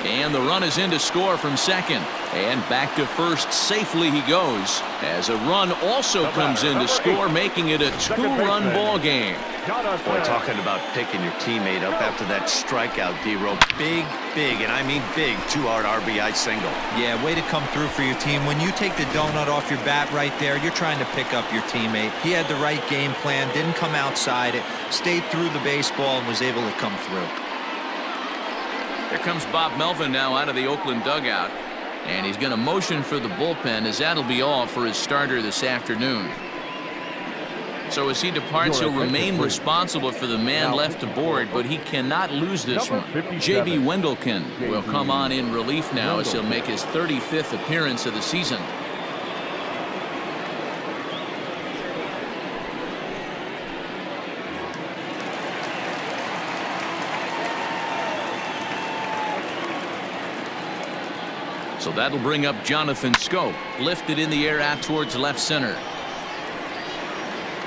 And the run is in to score from second. And back to first safely he goes, as a run also comes in to score, making it a 2-run ball game. Boy, talking about picking your teammate up after that strikeout, D-Row. Big, and I mean big, 2-hard RBI single. Yeah, way to come through for your team. When you take the donut off your bat right there, you're trying to pick up your teammate. He had the right game plan, didn't come outside it, stayed through the baseball, and was able to come through. Here comes Bob Melvin now out of the Oakland dugout. And he's going to motion for the bullpen, as that'll be all for his starter this afternoon. So as he departs, he'll remain responsible for the man left aboard, but he cannot lose this one. J.B. Wendelken will come on in relief now as he'll make his 35th appearance of the season. So that'll bring up Jonathan Schoop, lifted in the air out towards left center.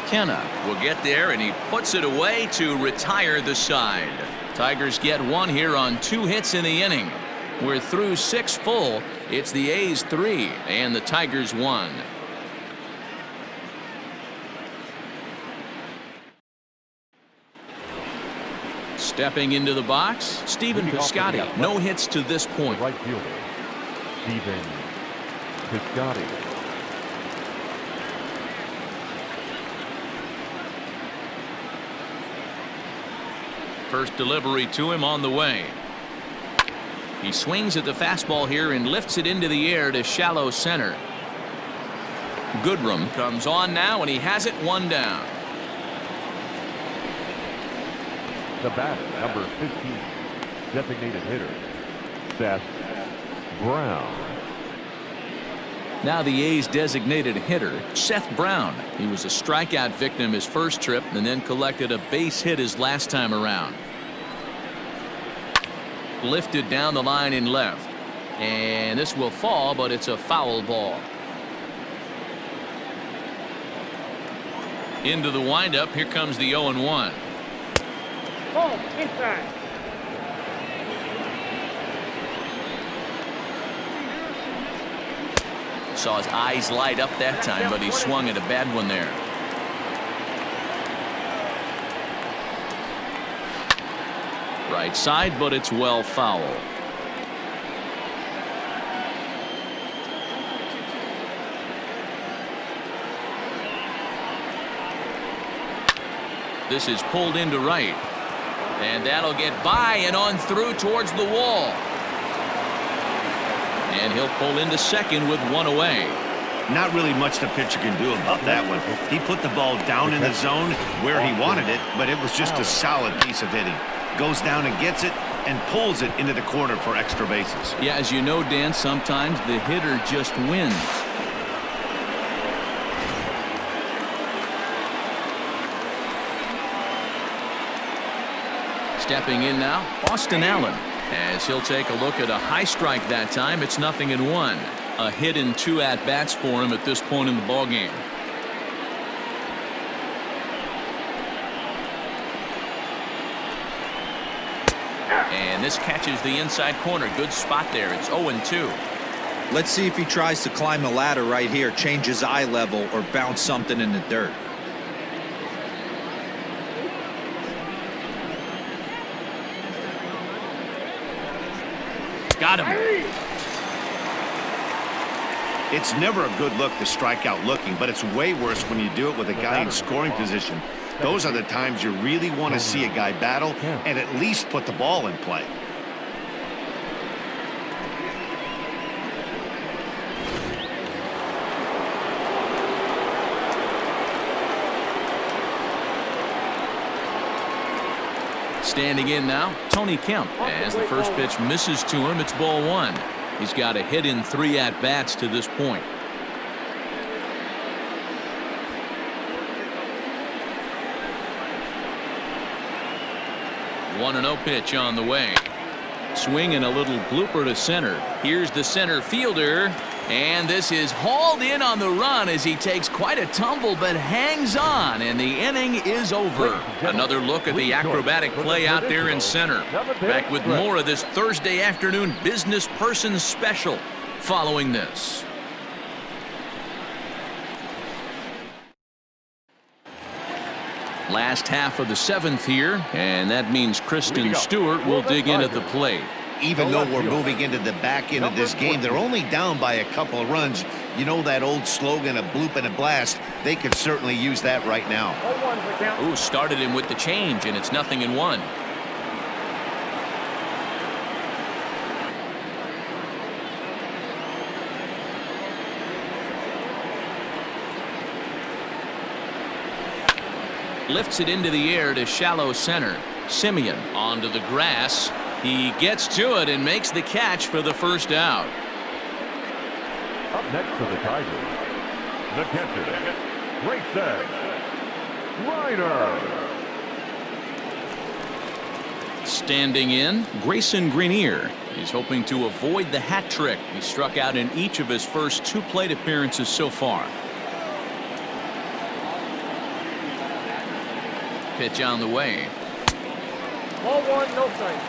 Canha will get there, and he puts it away to retire the side. Tigers get 1 here on 2 hits in the inning. We're through 6 full. It's the A's 3 and the Tigers 1. Stepping into the box, Stephen Piscotty. No hits to this point. Right fielder, Stephen Piscotty. First delivery to him on the way. He swings at the fastball here and lifts it into the air to shallow center. Goodrum comes on now, and he has it 1 down. The batter, number 15, designated hitter, Seth Brown. Now the A's designated hitter, Seth Brown. He was a strikeout victim his first trip and then collected a base hit his last time around. Lifted down the line in left. And this will fall, but it's a foul ball. Into the windup, here comes the 0-1. Ball inside. Saw his eyes light up that time, but he swung at a bad one there. Right side, but it's well foul. This is pulled into right. And that'll get by and on through towards the wall. And he'll pull into second with 1 away. Not really much the pitcher can do about that one. He put the ball down in the zone where he wanted it, but it was just a solid piece of hitting. Goes down and gets it and pulls it into the corner for extra bases. Yeah, as you know, Dan, sometimes the hitter just wins. Stepping in now, Austin Allen, as he'll take a look at a high strike that time. It's 0-1. A hit in 2 at-bats for him at this point in the ballgame. And this catches the inside corner. Good spot there. It's 0-2. Let's see if he tries to climb the ladder right here, change his eye level, or bounce something in the dirt. got him. It's never a good look to strike out looking, but it's way worse when you do it with a guy in scoring position. Those are the times you really want to see a guy battle and at least put the ball in play. Standing in now, Tony Kemp. As the first pitch misses to him, it's ball 1. He's got a hit in 3 at-bats to this point. 1-0 pitch on the way. Swing and a little blooper to center. Here's the center fielder, and this is hauled in on the run as he takes quite a tumble but hangs on, and the inning is over. Another look at the acrobatic play out there in center. Back with more of this Thursday afternoon business person special following this. Last half of the 7th here, and that means Christin Stewart will dig in at the plate. Even though we're moving into the back end of this game, they're only down by a couple of runs. You know that old slogan, a bloop and a blast? They could certainly use that right now. Ooh, started him with the change, and it's 0-1. Lifts it into the air to shallow center. Semien onto the grass. He gets to it and makes the catch for the first out. Up next for the Tigers, the catcher, Grayson Greiner. Standing in, Grayson Greiner. He's hoping to avoid the hat trick. He struck out in each of his first 2 plate appearances so far. Pitch on the way. Ball 1, no strike.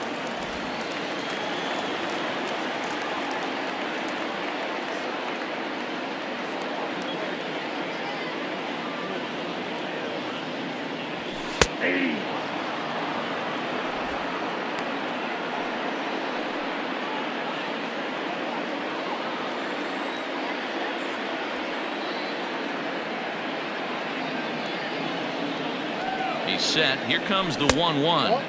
He's set. Here comes the 1-1.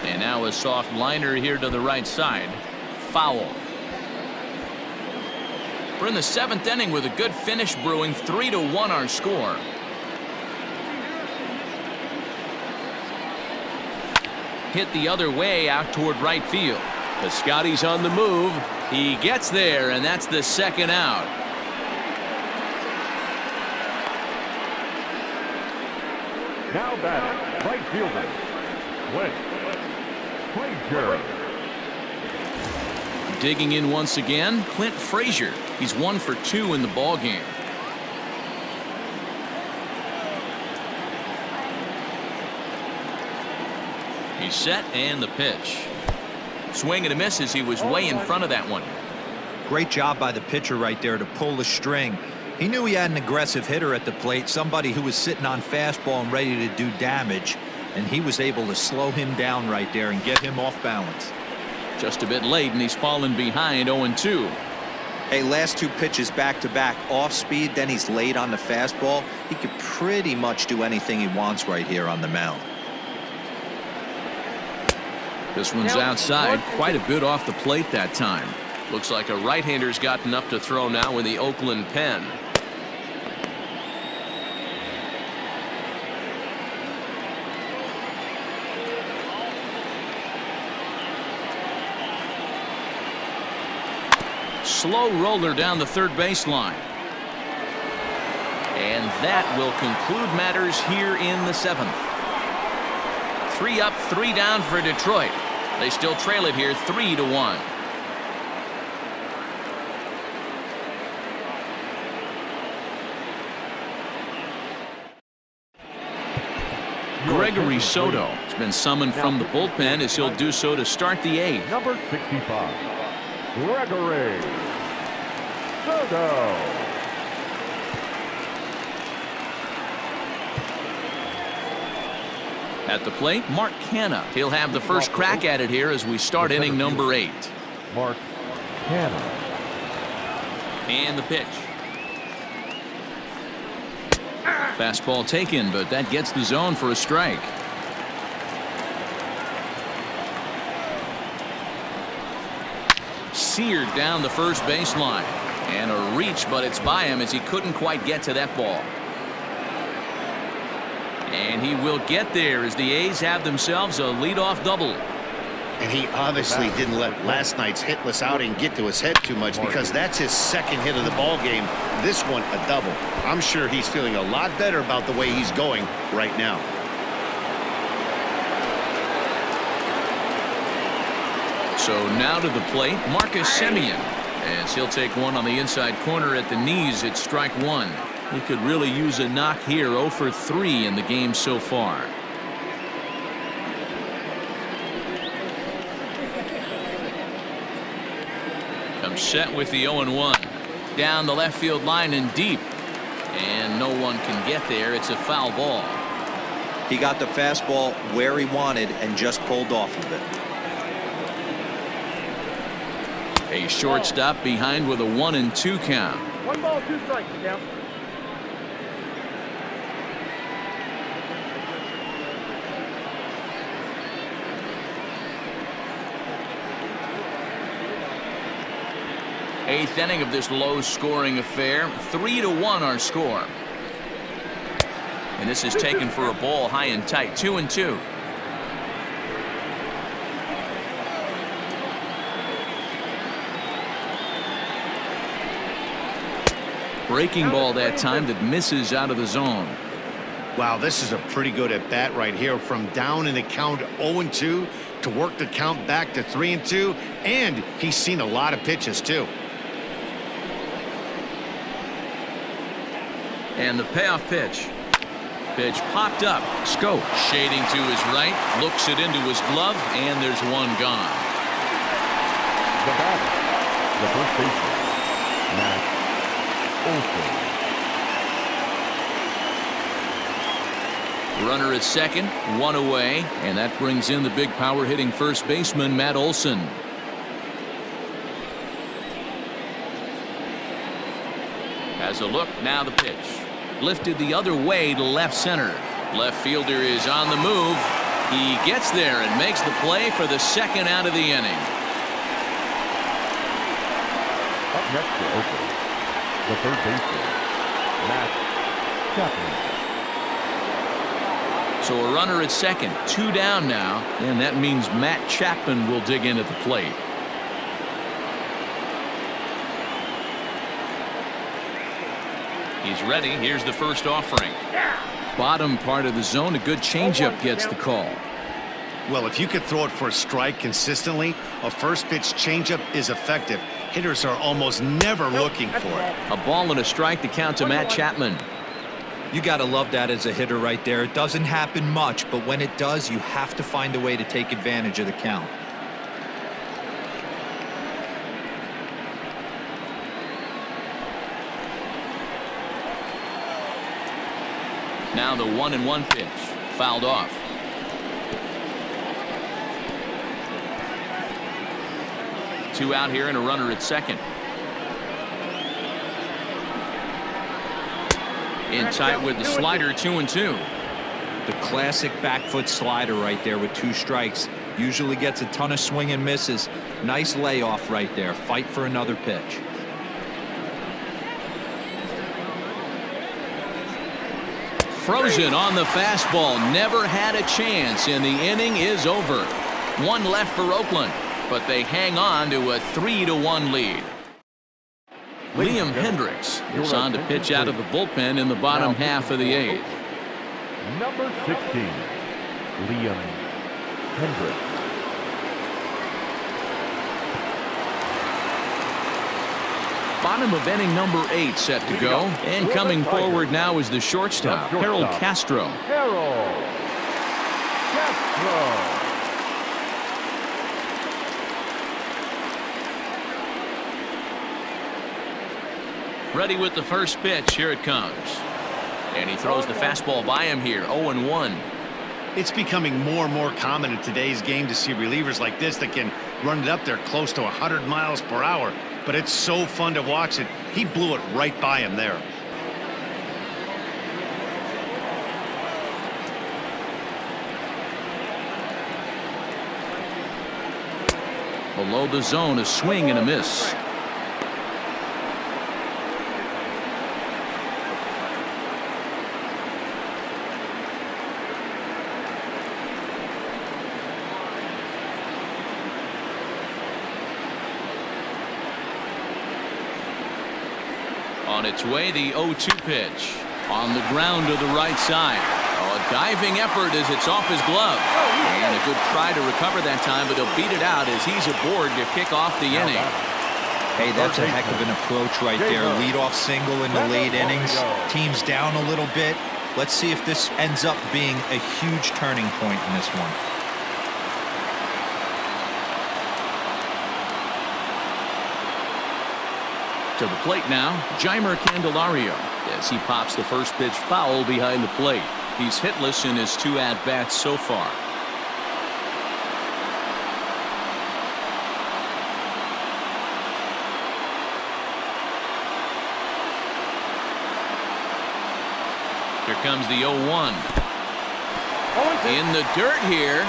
And now a soft liner here to the right side. Foul. We're in the 7th inning with a good finish brewing. 3-1 our score. Hit the other way out toward right field. Piscotty's on the move. He gets there, and that's the 2nd out. Now batting, right fielder, Clint Frazier. Digging in once again, Clint Frazier. He's 1 for 2 in the ball game. He's set, and the pitch. Swing and a miss as he was way in front of that one. Great job by the pitcher right there to pull the string. He knew he had an aggressive hitter at the plate, somebody who was sitting on fastball and ready to do damage, and he was able to slow him down right there and get him off balance. Just a bit late, and he's fallen behind 0-2. Hey, last 2 pitches back-to-back off speed, then he's late on the fastball. He could pretty much do anything he wants right here on the mound. This one's outside, quite a bit off the plate that time. Looks like a right-hander's gotten up to throw now in the Oakland pen. Slow roller down the third baseline. And that will conclude matters here in the 7th. 3 up, 3 down for Detroit. They still trail it here 3-1. Gregory Soto has been summoned from the bullpen as he'll do so to start the 8th. Number 65, Gregory Soto. At the plate, Mark Canha. He'll have the first crack at it here as we start inning number 8. Mark Canha. And the pitch. Fastball taken, but that gets the zone for a strike. Seared down the first baseline. And a reach, but it's by him as he couldn't quite get to that ball. And he will get there as the A's have themselves a leadoff double. And he obviously didn't let last night's hitless outing get to his head too much, because that's his second hit of the ball game. This one a double. I'm sure he's feeling a lot better about the way he's going right now. So now to the plate, Marcus Semien, as he'll take one on the inside corner at the knees. It's strike 1. He could really use a knock here. 0 for 3 in the game so far. Comes set with the 0-1. Down the left field line and deep. And no one can get there. It's a foul ball. He got the fastball where he wanted and just pulled off of it. A shortstop behind with a 1-2 count. 1 ball, 2 strikes, Kemp. Eighth inning of this low-scoring affair. 3-1 our score. And this is taken for a ball high and tight. 2-2. Breaking ball that time that misses out of the zone. Wow, this is a pretty good at bat right here. From down in the count 0-2 to work the count back to 3-2, and he's seen a lot of pitches too. And the payoff pitch. Pitch popped up. Schoop shading to his right, looks it into his glove, and there's one gone. The batter, the first baseman, Olson. Runner at second, 1 away, and that brings in the big power hitting first baseman Matt Olson. Has a look, now the pitch. Lifted the other way to left center. Left fielder is on the move. He gets there and makes the play for the second out of the inning. Up next for Oakland, the third baseman, Matt Chapman. So a runner at second, 2 down now, and that means Matt Chapman will dig in at the plate. He's ready. Here's the first offering. Bottom part of the zone, a good changeup gets the call. Well, if you could throw it for a strike consistently, a first pitch changeup is effective. Hitters are almost never looking for it. A ball and a strike to count to Matt Chapman. You got to love that as a hitter right there. It doesn't happen much, but when it does, you have to find a way to take advantage of the count. Now the 1-1 pitch. Fouled off. Two out here and a runner at second. In tight with the slider, 2-2. The classic back foot slider right there with 2 strikes. Usually gets a ton of swing and misses. Nice layoff right there. Fight for another pitch. Frozen on the fastball. Never had a chance, and the inning is over. 1 left for Oakland, but they hang on to a 3-1 lead. Liam Hendricks is on to pitch out of the bullpen in the bottom half of the 8th. Number 16, Liam Hendricks. Bottom of inning number 8 set to go, and coming forward now is the shortstop, Harold Castro. throw. Ready with the first pitch. Here it comes. And he throws the fastball by him here. 0-1. It's becoming more and more common in today's game to see relievers like this that can run it up there close to 100 miles per hour. But it's so fun to watch it. He blew it right by him there. Below the zone, a swing and a miss. On its way, the 0-2 pitch. On the ground to the right side. Oh, a diving effort as it's off his glove. And a good try to recover that time, but he'll beat it out as he's aboard to kick off the inning. Hey, that's a heck of an approach right there. Leadoff single in the late innings. Team's down a little bit. Let's see if this ends up being a huge turning point in this one. To the plate now, Jeimer Candelario, as he pops the first pitch foul behind the plate. He's hitless in his 2 at-bats so far. Here comes the 0-1. In the dirt here.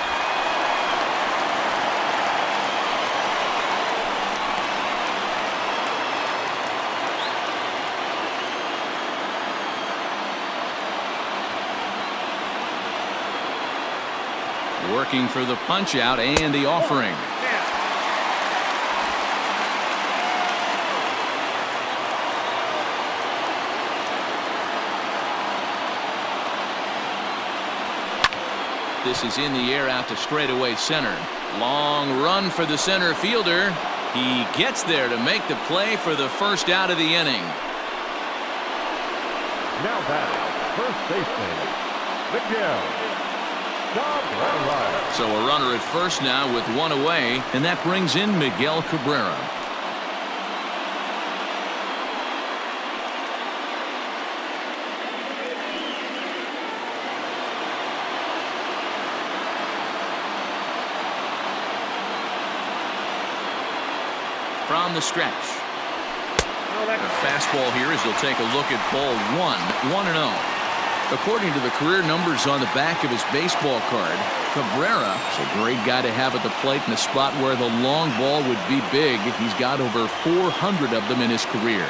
Working for the punch out and the offering. This is in the air out to straightaway center. Long run for the center fielder. He gets there to make the play for the first out of the inning. Now batting, first baseman, Miguel Cabrera. So a runner at first now with 1 away, and that brings in Miguel Cabrera. From the stretch. The fastball here as he'll take a look at ball 1-0. According to the career numbers on the back of his baseball card, Cabrera is a great guy to have at the plate in a spot where the long ball would be big. He's got over 400 of them in his career.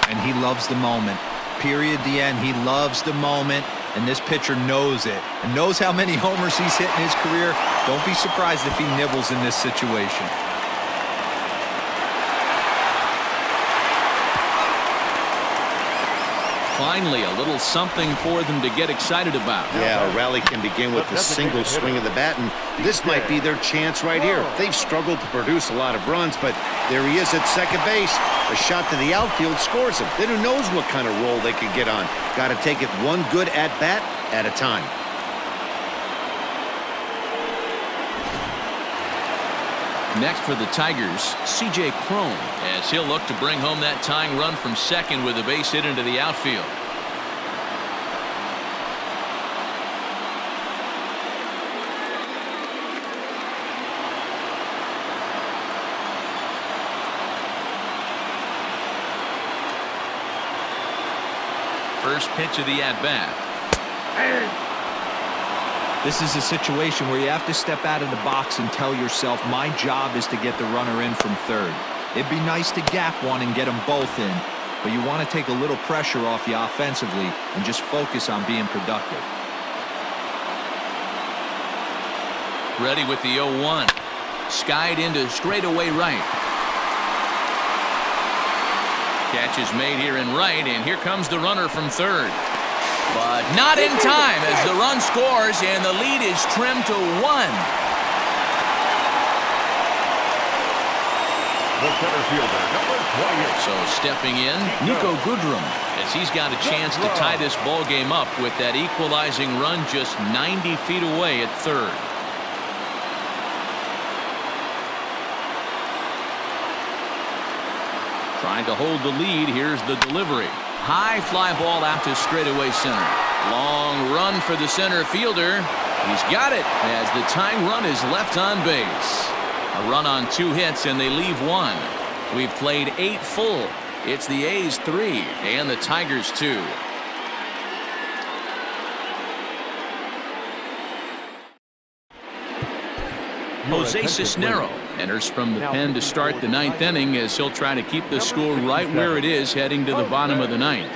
And he loves the moment. Period. The end. He loves the moment. And this pitcher knows it. And knows how many homers he's hit in his career. Don't be surprised if he nibbles in this situation. Finally, a little something for them to get excited about. Yeah, a rally can begin with a single swing of the bat, and this might be their chance right here. They've struggled to produce a lot of runs, but there he is at second base. A shot to the outfield scores him. Then who knows what kind of roll they could get on. Got to take it one good at-bat at a time. Next for the Tigers, C.J. Cron, as he'll look to bring home that tying run from second with a base hit into the outfield. First pitch of the at-bat. This is a situation where you have to step out of the box and tell yourself, my job is to get the runner in from third. It'd be nice to gap one and get them both in, but you want to take a little pressure off you offensively and just focus on being productive. Ready with the 0-1. Skied into straightaway right. Catch is made here in right, and here comes the runner from third. But not in time as the run scores and the lead is trimmed to 1. The center fielder, number 28. So stepping in, Niko Goodrum, as he's got a chance to tie this ball game up with that equalizing run just 90 feet away at third. Trying to hold the lead. Here's the delivery. High fly ball out to straightaway center. Long run for the center fielder. He's got it as the tying run is left on base. A run on 2 hits and they leave 1. We've played 8 full. It's the A's 3 and the Tigers 2. Jose Cisnero enters from the pen to start the 9th inning as he'll try to keep the score right where it is heading to the bottom of the 9th.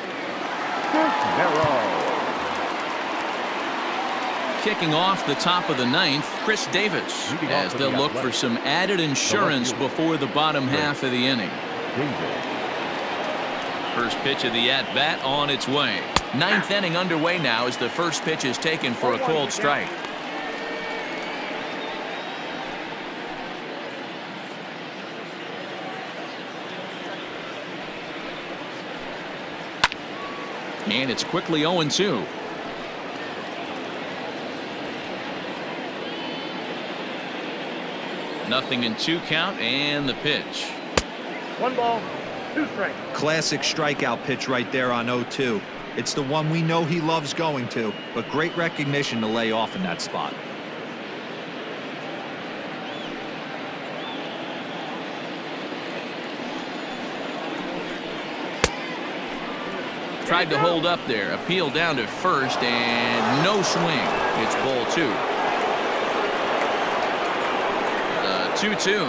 Kicking off the top of the 9th, Khris Davis, as they'll look for some added insurance before the bottom half of the inning. First pitch of the at-bat on its way. 9th inning underway now as the first pitch is taken for a called strike. And it's quickly 0-2. Nothing in 2 count and the pitch. 1 ball, 2 strikes. Classic strikeout pitch right there on 0-2. It's the one we know he loves going to, but great recognition to lay off in that spot. Tried to hold up there. Appeal down to first and no swing. It's ball 2. 2-2.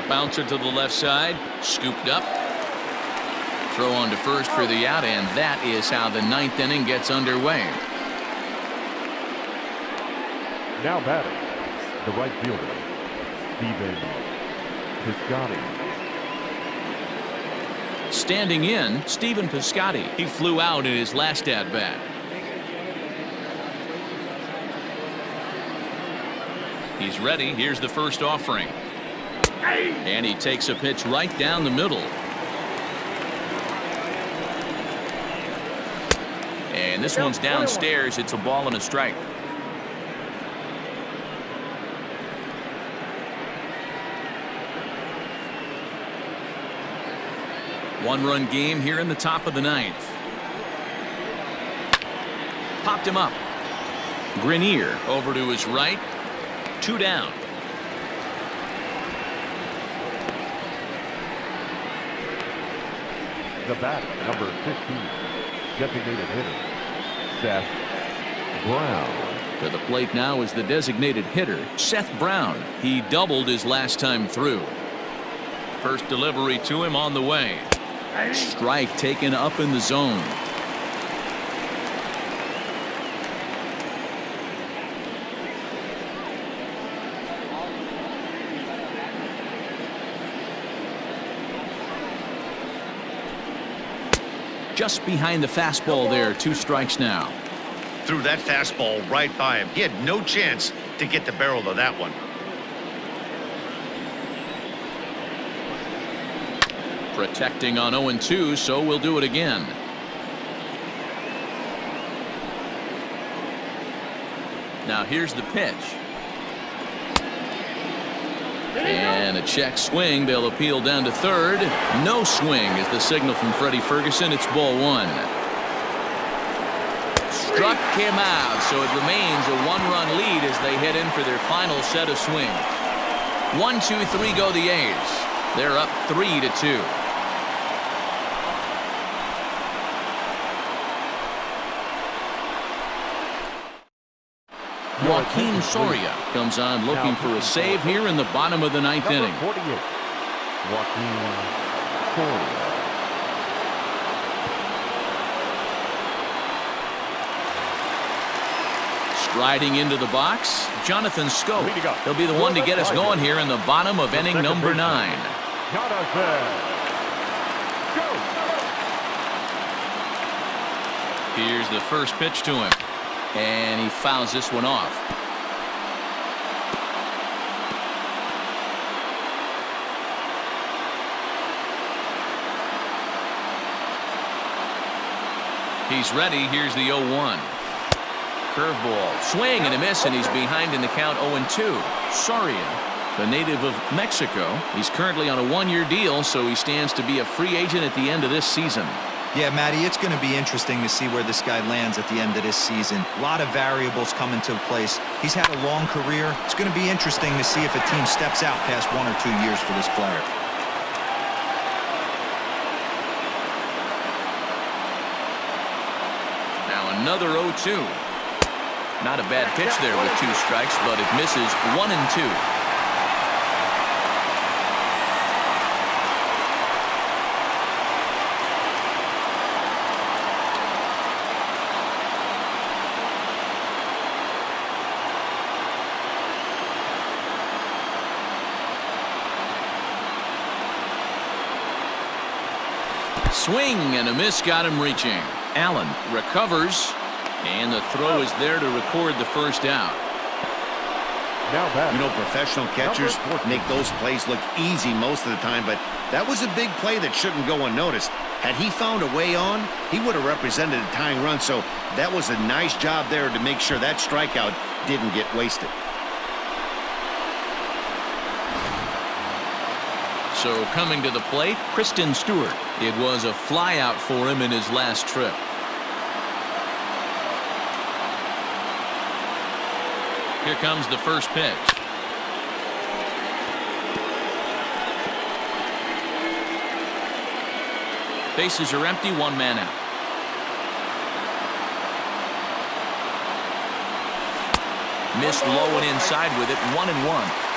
Bouncer to the left side, scooped up. Throw on to first for the out, and that is how the 9th inning gets underway. Now batting, the right fielder, Piscotty. Standing in, Stephen Piscotty. He flew out in his last at-bat. He's ready. Here's the first offering. And he takes a pitch right down the middle. And this one's downstairs. It's a ball and a strike. One-run game here in the top of the 9th. Popped him up. Greiner over to his right. 2 down. The bat, number 15, designated hitter, Seth Brown. To the plate now is the designated hitter, Seth Brown. He doubled his last time through. First delivery to him on the way. Strike taken up in the zone. Just behind the fastball there. 2 strikes now. Threw that fastball right by him. He had no chance to get the barrel of that one. Protecting on 0-2, so we'll do it again. Now here's the pitch. And a check swing. They'll appeal down to third. No swing is the signal from Freddie Ferguson. It's ball 1. Struck him out, so it remains a 1-run lead as they head in for their final set of swings. 1, 2, 3 go the A's. They're up 3-2. Joaquin Soria comes on looking for a save here in the bottom of the 9th inning. 48, Joaquin Soria. Striding into the box, Jonathan Schoop. He'll be the one to get us going here in the bottom of inning number 9. Here's the first pitch to him. And he fouls this one off. He's ready. Here's the 0-1. Curveball. Swing and a miss, and he's behind in the count 0-2. Soria, the native of Mexico. He's currently on a one-year deal, so he stands to be a free agent at the end of this season. Yeah, Matty, it's going to be interesting to see where this guy lands at the end of this season. A lot of variables come into place. He's had a long career. It's going to be interesting to see if a team steps out past 1 or 2 years for this player. Now another 0-2. Not a bad pitch there with 2 strikes, but it misses 1-2. Swing and a miss, got him reaching. Allen recovers, and the throw is there to record the first out. You know, professional catchers make those plays look easy most of the time, but that was a big play that shouldn't go unnoticed. Had he found a way on, he would have represented a tying run, so that was a nice job there to make sure that strikeout didn't get wasted. So coming to the plate, Christin Stewart. It was a flyout for him in his last trip. Here comes the first pitch. Bases are empty, 1 man out. Missed low and inside with it, 1-1.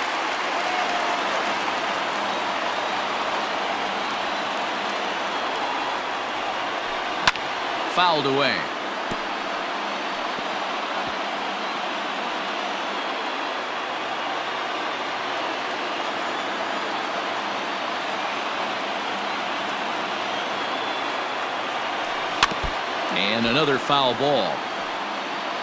Fouled away. And another foul ball.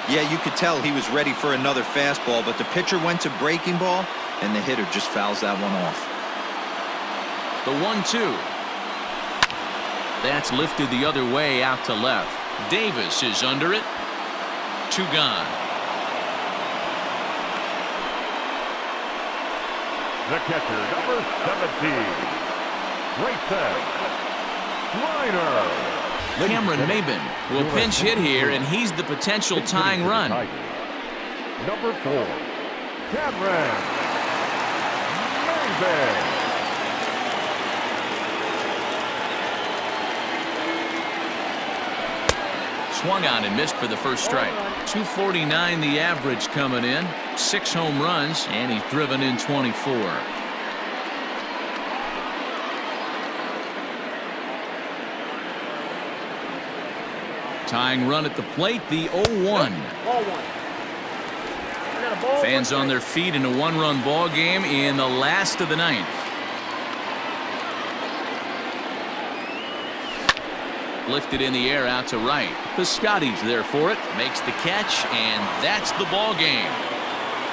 Yeah, you could tell he was ready for another fastball, but the pitcher went to breaking ball, and the hitter just fouls that one off. The 1-2. That's lifted the other way out to left. Davis is under it. 2 gone. The catcher, number 17, Grayson Greiner. Cameron Maben will pinch hit here, and he's the potential tying run. Number 4, Cameron Maben. Swung on and missed for the first strike. 249 the average coming in. 6 home runs, and he's driven in 24. Tying run at the plate, the 0-1. Fans on their feet in a 1-run ball game in the last of the 9th. Lifted in the air out to right. Piscotty's there for it. Makes the catch, and that's the ball game.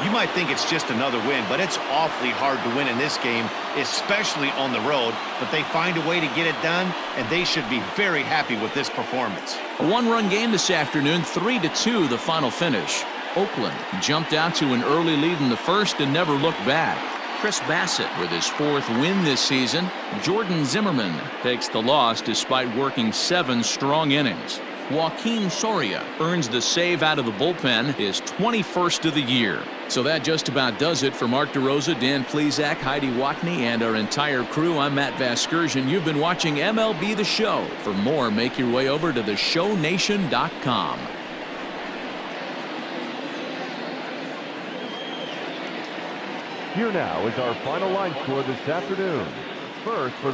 You might think it's just another win, but it's awfully hard to win in this game, especially on the road. But they find a way to get it done, and they should be very happy with this performance. A 1-run game this afternoon, 3-2 the final finish. Oakland jumped out to an early lead in the first and never looked back. Chris Bassitt with his 4th win this season. Jordan Zimmermann takes the loss despite working 7 strong innings. Joaquin Soria earns the save out of the bullpen, his 21st of the year. So that just about does it for Mark DeRosa, Dan Plesac, Heidi Watney, and our entire crew. I'm Matt Vasgersian. You've been watching MLB The Show. For more, make your way over to theshownation.com. Here now is our final line score this afternoon. First for the